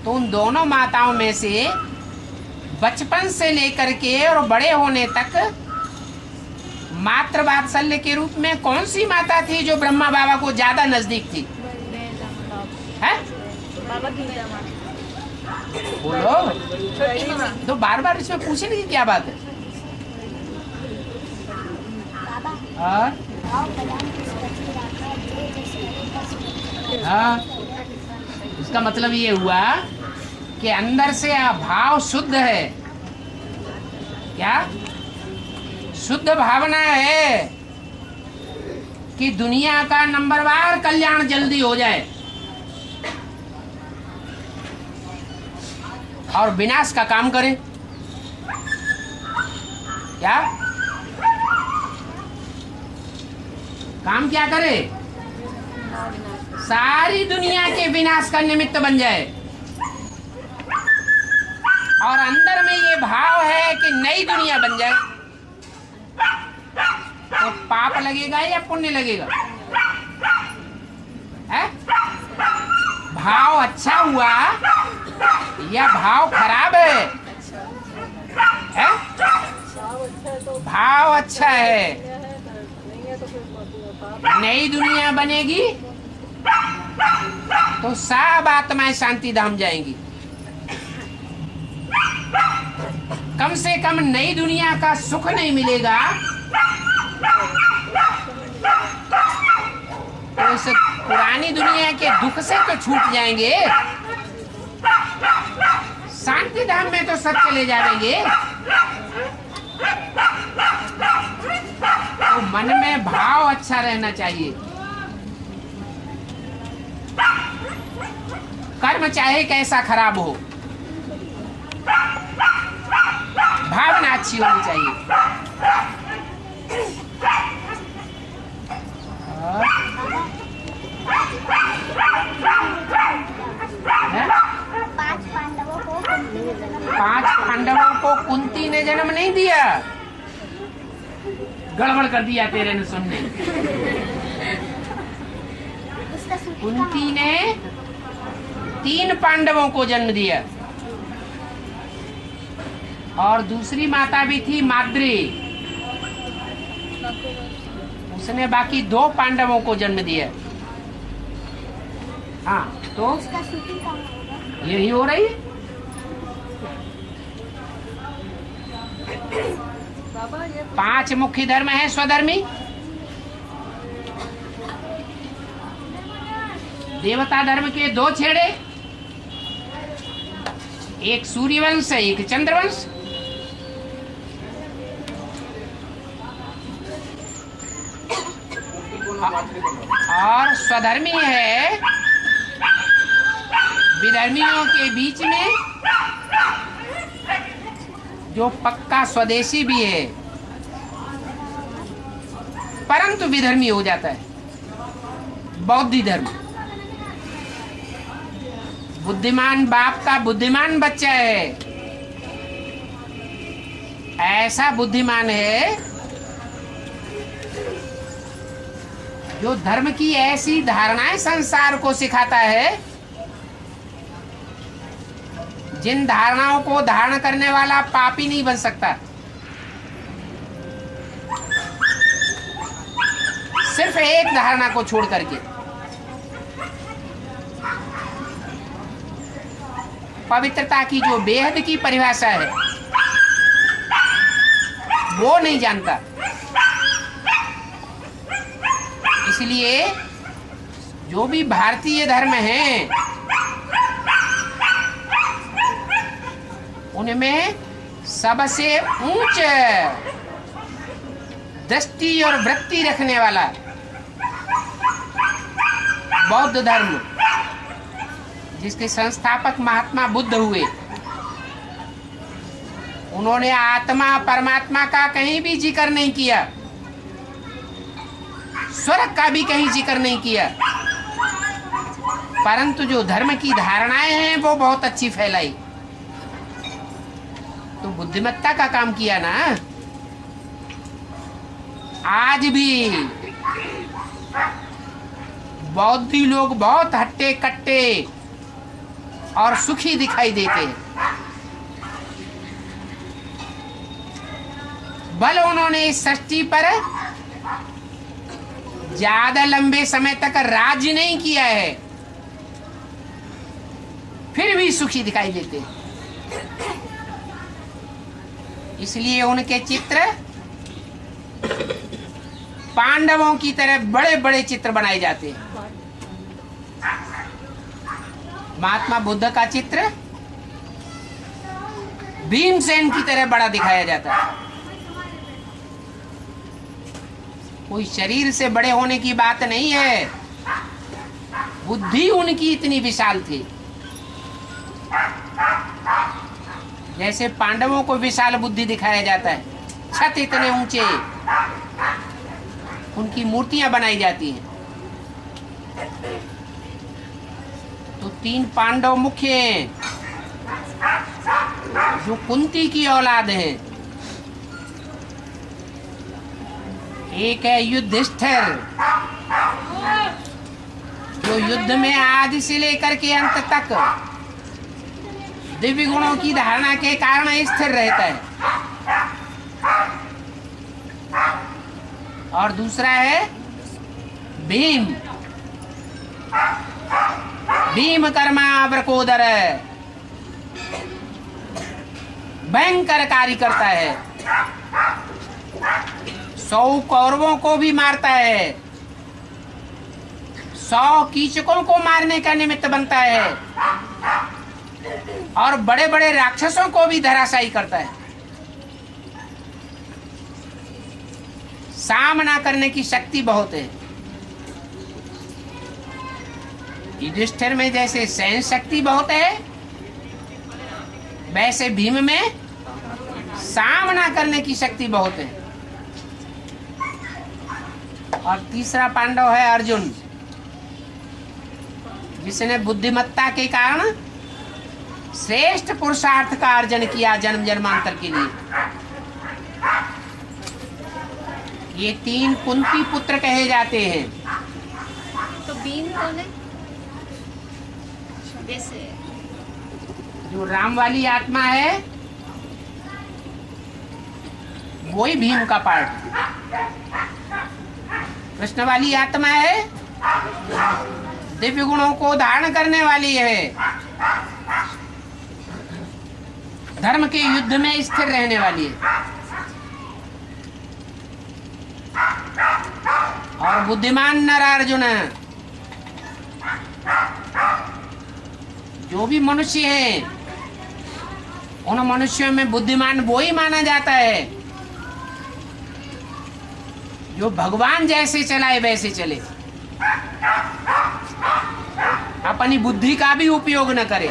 तो उन दोनों माताओं में से बचपन से लेकर के और बड़े होने तक मातृ वात्सल्य के रूप में कौन सी माता थी जो ब्रह्मा बाबा को ज्यादा नजदीक थी? है? बोलो तो बार बार इसमें पूछने की क्या बात है? और हाँ, इसका मतलब ये हुआ कि अंदर से भाव शुद्ध है। क्या शुद्ध भावना है कि दुनिया का नंबरवार कल्याण जल्दी हो जाए और विनाश का काम करे। क्या काम क्या करे? सारी दुनिया के विनाश का निमित्त बन जाए। और अंदर में ये भाव है कि नई दुनिया बन जाए। तो पाप लगेगा या पुण्य लगेगा? है? भाव अच्छा हुआ या भाव खराब है? है? भाव अच्छा है, नई दुनिया बनेगी तो सब आत्माएं शांति धाम जाएंगी। कम से कम नई दुनिया का सुख नहीं मिलेगा तो इस पुरानी दुनिया के दुख से तो छूट जाएंगे, शांति धाम में तो सब चले जाएंगे। तो मन में भाव अच्छा रहना चाहिए। कर्म चाहे कैसा खराब हो, भावना अच्छी होनी चाहिए। पांच पांडवों को कुंती ने जन्म नहीं दिया, गड़बड़ कर दिया तेरे ने सुनने। कुंती ने 3 पांडवों को जन्म दिया और दूसरी माता भी थी माद्री, उसने बाकी 2 पांडवों को जन्म दिया। हाँ तो उसका शूटिंग कहाँ होगा? यही हो रही है। बाबा ये 5 मुख्य धर्म है स्वधर्मी। देवता धर्म के 2 छेड़े, एक सूर्यवंश एक चंद्रवंश। और स्वधर्मी है विधर्मियों के बीच में जो पक्का स्वदेशी भी है परंतु विधर्मी हो जाता है। बौद्धी धर्म, बुद्धिमान बाप का बुद्धिमान बच्चा है, ऐसा बुद्धिमान है जो धर्म की ऐसी धारणाएं संसार को सिखाता है जिन धारणाओं को धारण करने वाला पापी नहीं बन सकता। सिर्फ एक धारणा को छोड़ करके, पवित्रता की जो बेहद की परिभाषा है वो नहीं जानता। इसलिए जो भी भारतीय धर्म हैं उनमें सबसे ऊंच दृष्टि और वृत्ति रखने वाला बौद्ध धर्म, जिसके संस्थापक महात्मा बुद्ध हुए, उन्होंने आत्मा परमात्मा का कहीं भी जिक्र नहीं किया, स्वर्ग का भी कहीं जिक्र नहीं किया, परंतु जो धर्म की धारणाएं हैं वो बहुत अच्छी फैलाई। तो बुद्धिमत्ता का काम किया ना। आज भी बौद्धि लोग बहुत हट्टे कट्टे और सुखी दिखाई देते हैं। बल उन्होंने इस सृष्टि पर ज्यादा लंबे समय तक राज नहीं किया है, फिर भी सुखी दिखाई देते हैं। इसलिए उनके चित्र पांडवों की तरह बड़े बड़े चित्र बनाए जाते हैं। महात्मा बुद्ध का चित्र भीमसेन की तरह बड़ा दिखाया जाता है। कोई शरीर से बड़े होने की बात नहीं है, बुद्धि उनकी इतनी विशाल थी। जैसे पांडवों को विशाल बुद्धि दिखाया जाता है, छत इतने ऊंचे उनकी मूर्तियां बनाई जाती हैं। तो 3 पांडव मुख्य हैं जो कुंती की औलाद हैं। एक है युधिष्ठिर जो युद्ध में आदि से लेकर के अंत तक दिव्य गुणों की धारणा के कारण स्थिर रहता है। और दूसरा है भीम, भीम कर्मा वृकोदर, भयंकर कार्य करता है, 100 कौरवों को भी मारता है, 100 कीचकों को मारने का निमित्त बनता है और बड़े बड़े राक्षसों को भी धराशायी करता है। सामना करने की शक्ति बहुत है। युधिष्ठिर में जैसे सहन शक्ति बहुत है, वैसे भीम में सामना करने की शक्ति बहुत है। और तीसरा पांडव है अर्जुन, जिसने बुद्धिमत्ता के कारण श्रेष्ठ पुरुषार्थ का अर्जन किया जन्म जन्मांतर के लिए। ये 3 कुंती पुत्र कहे जाते हैं। तो भीम कौन है? जैसे जो राम वाली आत्मा है वही भीम का पार्ट है। कृष्ण वाली आत्मा है दिव्य गुणों को धारण करने वाली है, धर्म के युद्ध में स्थिर रहने वाली है। और बुद्धिमान नर अर्जुन, जो भी मनुष्य हैं, उन मनुष्यों में बुद्धिमान वो ही माना जाता है जो भगवान जैसे चलाए वैसे चले, अपनी बुद्धि का भी उपयोग न करे।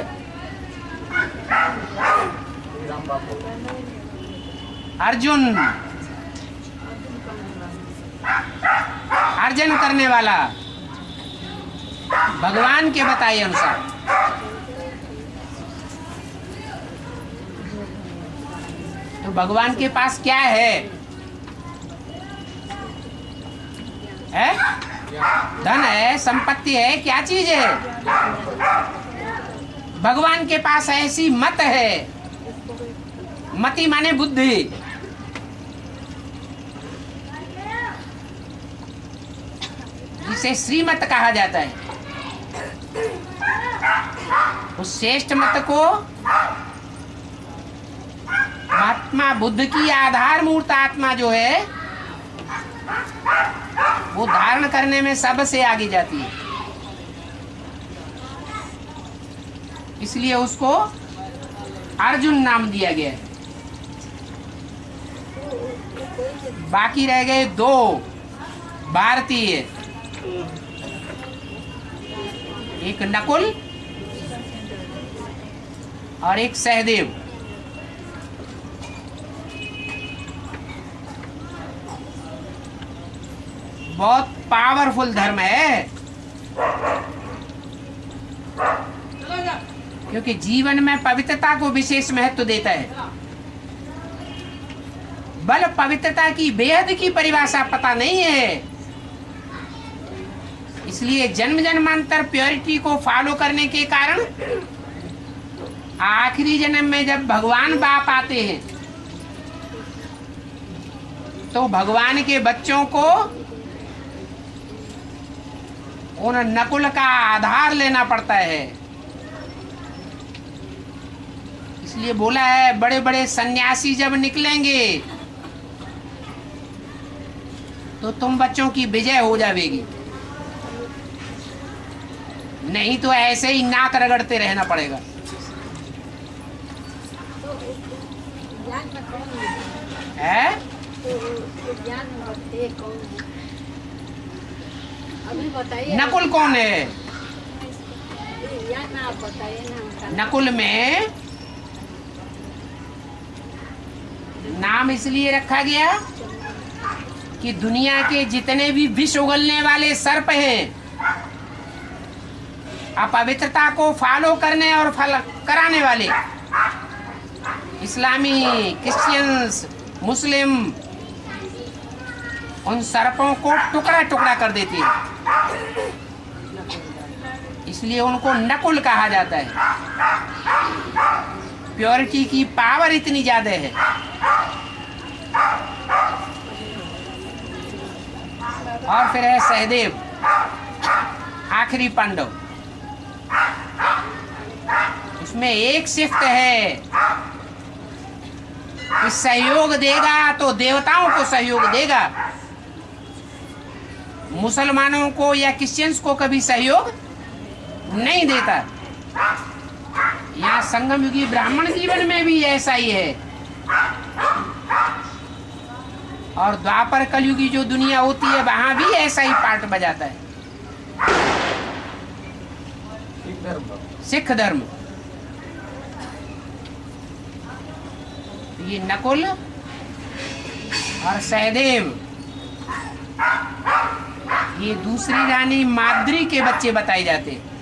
अर्जुन अर्जन करने वाला भगवान के बताए अनुसार। तो भगवान के पास क्या है? धन है, संपत्ति है, क्या चीज है? भगवान के पास ऐसी मत है, मति माने बुद्धि, जिसे श्रीमत कहा जाता है। उस श्रेष्ठ मत को महात्मा बुद्ध की आधार मूर्त आत्मा जो है वो धारण करने में सबसे आगे जाती है, इसलिए उसको अर्जुन नाम दिया गया है। बाकी रह गए दो भारतीय, एक नकुल और एक सहदेव। बहुत पावरफुल धर्म है, क्योंकि जीवन में पवित्रता को विशेष महत्व देता है। बल पवित्रता की बेहद की परिभाषा पता नहीं है, इसलिए जन्म जन्मांतर प्योरिटी को फॉलो करने के कारण आखिरी जन्म में जब भगवान बाप आते हैं तो भगवान के बच्चों को उन नकुल का आधार लेना पड़ता है। इसलिए बोला है बड़े बड़े सन्यासी जब निकलेंगे तो तुम बच्चों की विजय हो जाएगी, नहीं तो ऐसे ही नाक रगड़ते रहना पड़ेगा। है? नकुल कौन है? नकुल में नाम इसलिए रखा गया कि दुनिया के जितने भी विष उगलने वाले सर्प हैं, अपवित्रता को फॉलो करने और फल कराने वाले इस्लामी, क्रिश्चियंस, मुस्लिम, उन सर्पों को टुकड़ा टुकड़ा कर देती है, इसलिए उनको नकुल कहा जाता है। प्योरिटी की पावर इतनी ज्यादा है। और फिर है सहदेव, आखिरी पांडव। उसमें एक शिफ्ट है कि सहयोग देगा तो देवताओं को सहयोग देगा, मुसलमानों को या क्रिश्चियंस को कभी सहयोग नहीं देता। यहाँ संगम युगी ब्राह्मण जीवन में भी ऐसा ही है, और द्वापर कलयुगी जो दुनिया होती है वहां भी ऐसा ही पार्ट बजाता है। सिख धर्म, ये नकुल और सहदेव, ये दूसरी रानी माद्री के बच्चे बताए जाते हैं।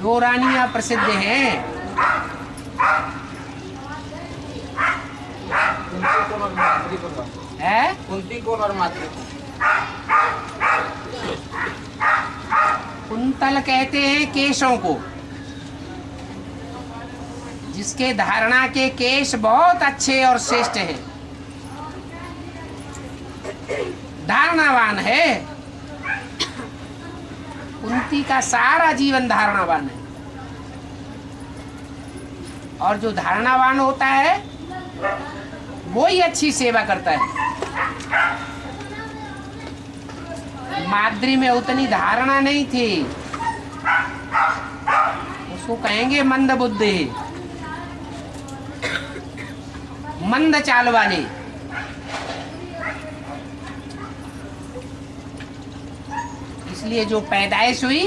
दो रानियां प्रसिद्ध हैं, कुंती कौन और माद्री कौन? कुंतल कहते हैं केशों को, जिसके धारणा के केश बहुत अच्छे और श्रेष्ठ हैं, धारणावान है। व्यक्ति का सारा जीवन धारणावान है। और जो धारणावान होता है वो ही अच्छी सेवा करता है। माद्री में उतनी धारणा नहीं थी, उसको कहेंगे मंद बुद्धि, मंद चाल वाली। इसलिए जो पैदाइश हुई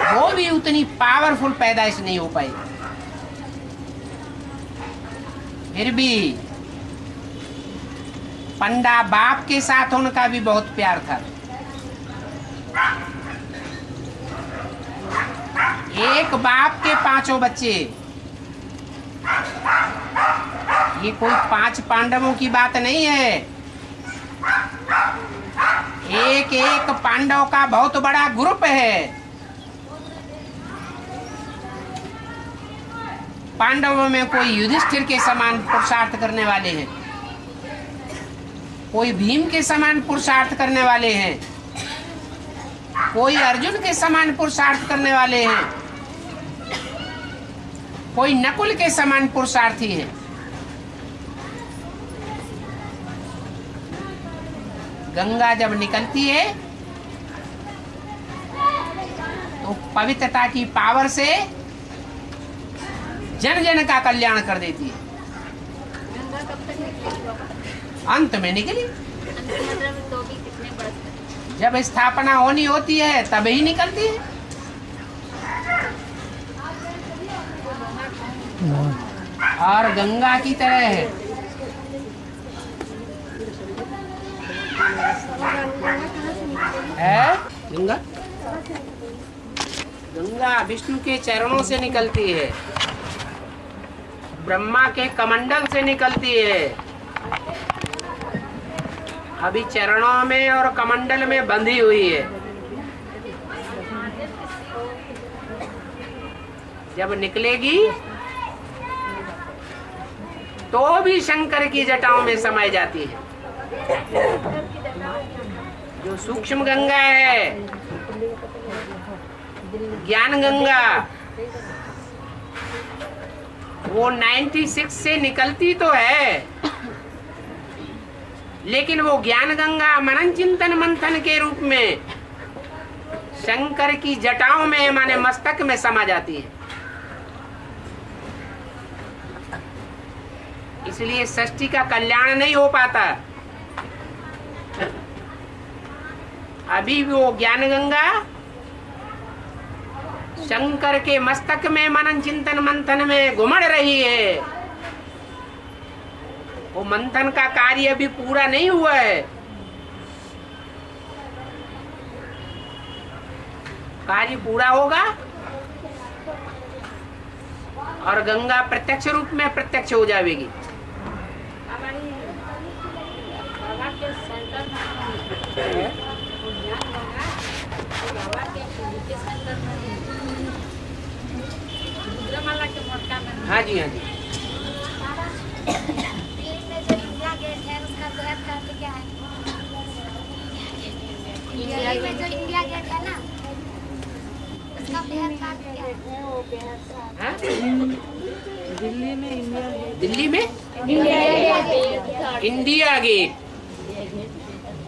वो भी उतनी पावरफुल पैदाइश नहीं हो पाई। फिर भी पंडा बाप के साथ उनका भी बहुत प्यार था। एक बाप के 5 बच्चे, ये कोई 5 पांडवों की बात नहीं है। एक एक पांडव का बहुत बड़ा ग्रुप है। पांडवों में कोई युधिष्ठिर के समान पुरुषार्थ करने वाले हैं, कोई भीम के समान पुरुषार्थ करने वाले हैं, कोई अर्जुन के समान पुरुषार्थ करने वाले हैं, कोई नकुल के समान पुरुषार्थी है। गंगा जब निकलती है तो पवित्रता की पावर से जन जन का कल्याण कर देती है। गंगा कब तक निकलेगी? अंत में निकली। मतलब तो भी कितने बरस? जब स्थापना होनी होती है तब ही निकलती है। और गंगा की तरह है गंगा। गंगा विष्णु के चरणों से निकलती है, ब्रह्मा के कमंडल से निकलती है। अभी चरणों में और कमंडल में बंधी हुई है। जब निकलेगी तो भी शंकर की जटाओं में समाई जाती है। जो सूक्ष्म गंगा है, ज्ञान गंगा, वो 96 से निकलती तो है, लेकिन वो ज्ञान गंगा मनन चिंतन मंथन के रूप में शंकर की जटाओं में माने मस्तक में समा जाती है। इसलिए सृष्टि का कल्याण नहीं हो पाता। अभी भी वो ज्ञान गंगा शंकर के मस्तक में मनन चिंतन मंथन में घुमड़ रही है। वो मंथन का कार्य अभी पूरा नहीं हुआ है। कार्य पूरा होगा और गंगा प्रत्यक्ष रूप में प्रत्यक्ष हो जाएगी। हाँ जी, हाँ जी। इंडिया गेट है उसका बृहद कार्य क्या है? दिल्ली में जो इंडिया गेट है ना, उसका बृहद कार्य क्या है? दिल्ली में इंडिया गेट,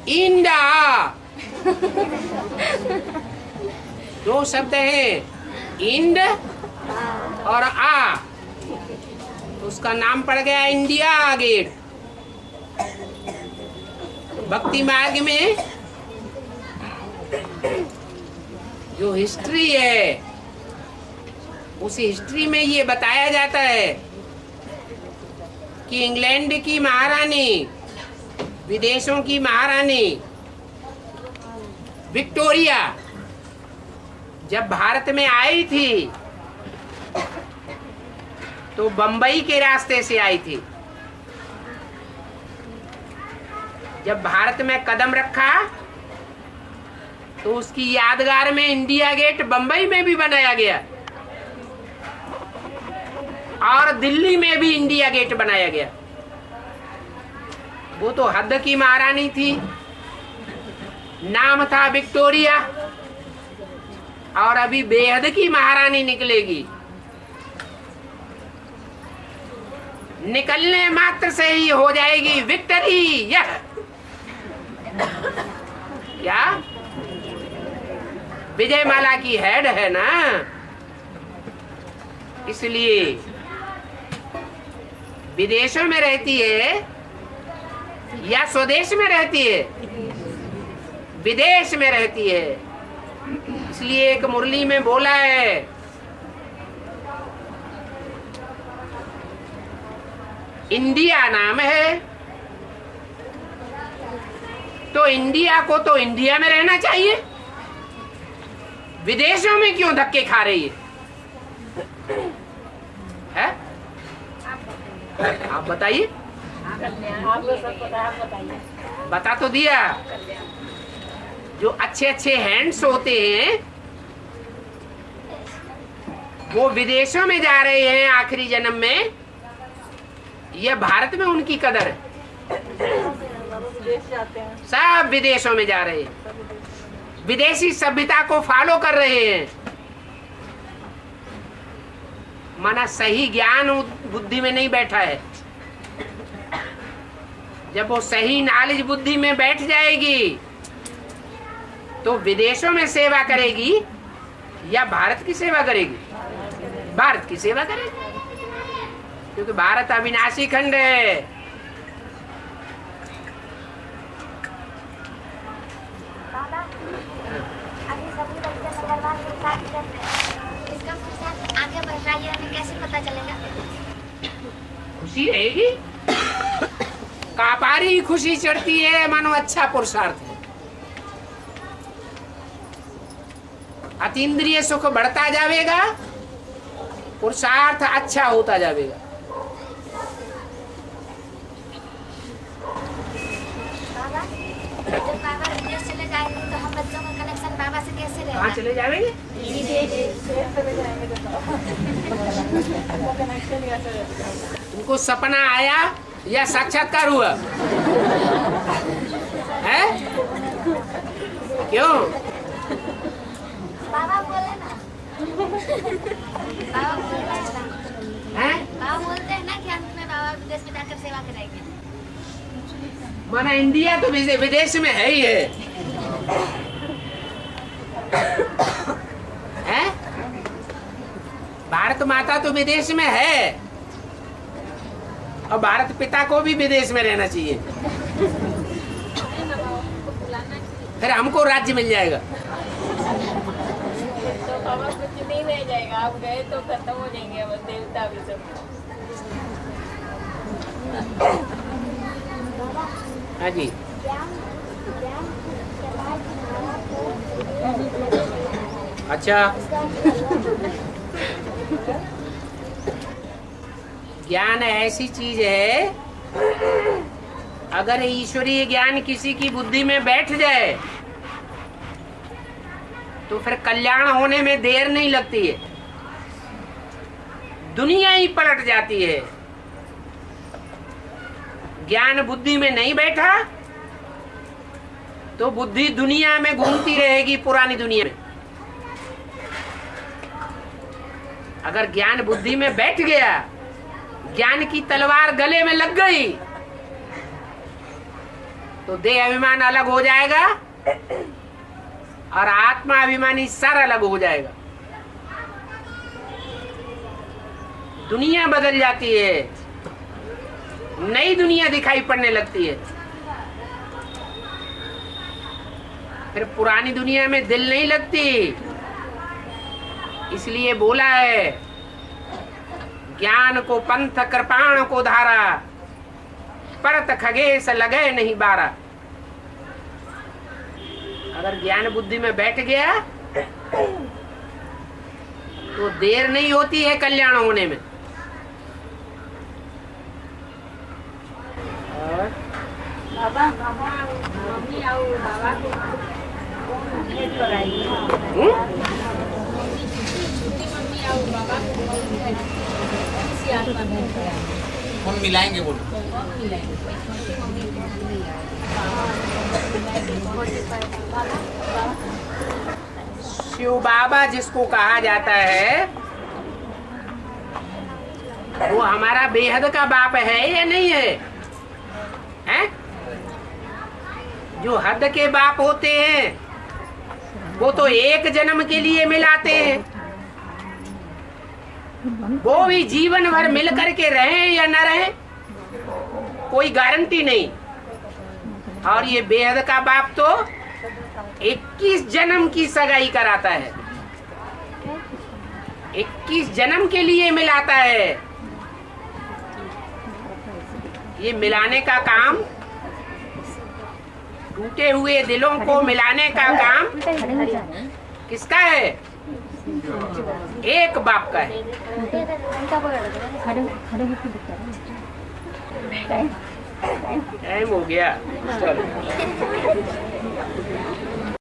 इंडा 2 शब्द है, इंड और आ, उसका नाम पड़ गया इंडिया गेट। भक्ति मार्ग में जो हिस्ट्री है, उस हिस्ट्री में ये बताया जाता है कि इंग्लैंड की महारानी, विदेशों की महारानी विक्टोरिया जब भारत में आई थी तो बंबई के रास्ते से आई थी। जब भारत में कदम रखा तो उसकी यादगार में इंडिया गेट बंबई में भी बनाया गया और दिल्ली में भी इंडिया गेट बनाया गया। वो तो हद की महारानी थी, नाम था विक्टोरिया, और अभी बेहद की महारानी निकलेगी। निकलने मात्र से ही हो जाएगी विक्ट्री। यह क्या विजयमाला की हेड है ना, इसलिए विदेशों में रहती है या स्वदेश में रहती है? विदेश में रहती है। इसलिए एक मुरली में बोला है, इंडिया नाम है तो इंडिया को तो इंडिया में रहना चाहिए, विदेशों में क्यों धक्के खा रही है? आप बताइए। बता तो दिया। जो अच्छे अच्छे हैंड्स होते हैं वो विदेशों में जा रहे हैं आखिरी जन्म में, यह भारत में उनकी कदर है। सब विदेशों में जा रहे हैं, विदेशी सभ्यता को फॉलो कर रहे हैं। माना सही ज्ञान बुद्धि में नहीं बैठा है। जब वो सही नॉलेज बुद्धि में बैठ जाएगी तो विदेशों में सेवा करेगी या भारत की सेवा करेगी? भारत की सेवा करेगी, क्योंकि भारत अविनाशी खंड है। अभी सभी बच्चे नंबरवार के साथ करते हैं, इसका साथ आगे बढ़ रहा है, हमें कैसे पता चलेगा? खुशी रहेगी, कापारी खुशी चढ़ती है, मानो अच्छा पुरुषार्थ है। अतीन्द्रिय सुख बढ़ता जाएगा, पुरुषार्थ अच्छा होता जाएगा। बाबा, जब बाबा विदेश चले जाएंगे तो हम बच्चों का कनेक्शन बाबा से कैसे रहेगा? कहाँ चले जाएंगे? तुमको सपना आया या साक्षात्कार हुआ है? क्यों? बाबा बोले ना, बाबा बोलते हैं ना कि अंत में बाबा विदेश में जाकर सेवा करेंगे। माना इंडिया तो विदेश में है ही है, हैं? भारत माता तो विदेश में है, और भारत पिता को भी विदेश में रहना चाहिए, फिर हमको राज्य मिल जाएगा। तो बाबा कुछ नहीं रह जाएगा, आप गए तो खत्म हो जाएंगे अब देवता भी सब। हाँ जी। अच्छा, ज्ञान ऐसी चीज है, अगर ईश्वरीय ज्ञान किसी की बुद्धि में बैठ जाए तो फिर कल्याण होने में देर नहीं लगती है, दुनिया ही पलट जाती है। ज्ञान बुद्धि में नहीं बैठा तो बुद्धि दुनिया में घूमती रहेगी, पुरानी दुनिया में। अगर ज्ञान बुद्धि में बैठ गया, ज्ञान की तलवार गले में लग गई तो देह अभिमान अलग हो जाएगा और आत्मा अभिमानी सर अलग हो जाएगा। दुनिया बदल जाती है, नई दुनिया दिखाई पड़ने लगती है। फिर पुरानी दुनिया में दिल नहीं लगती, इसलिए बोला है ज्ञान को पंथ कृपाण को धारा, परत खगेश लगे नहीं बारा। अगर ज्ञान बुद्धि में बैठ गया तो देर नहीं होती है कल्याण होने में। बाबा मम्मी आओ बाबा को भेंट कराई। मम्मी आओ बाबा को इसी आत्मा भेंट कराई। फोन मिलाएंगे बोलो। शिव बाबा जिसको कहा जाता है वो हमारा बेहद का बाप है या नहीं है? हैं? जो हद के बाप होते हैं वो तो एक जन्म के लिए मिलाते हैं, वो भी जीवन भर मिल करके रहे या न रहे कोई गारंटी नहीं। और ये बेहद का बाप तो 21 जन्म की सगाई कराता है, 21 जन्म के लिए मिलाता है। ये मिलाने का काम, टूटे हुए दिलों को मिलाने का काम किसका है? एक बाप का है। टाइम हो गया, चलो।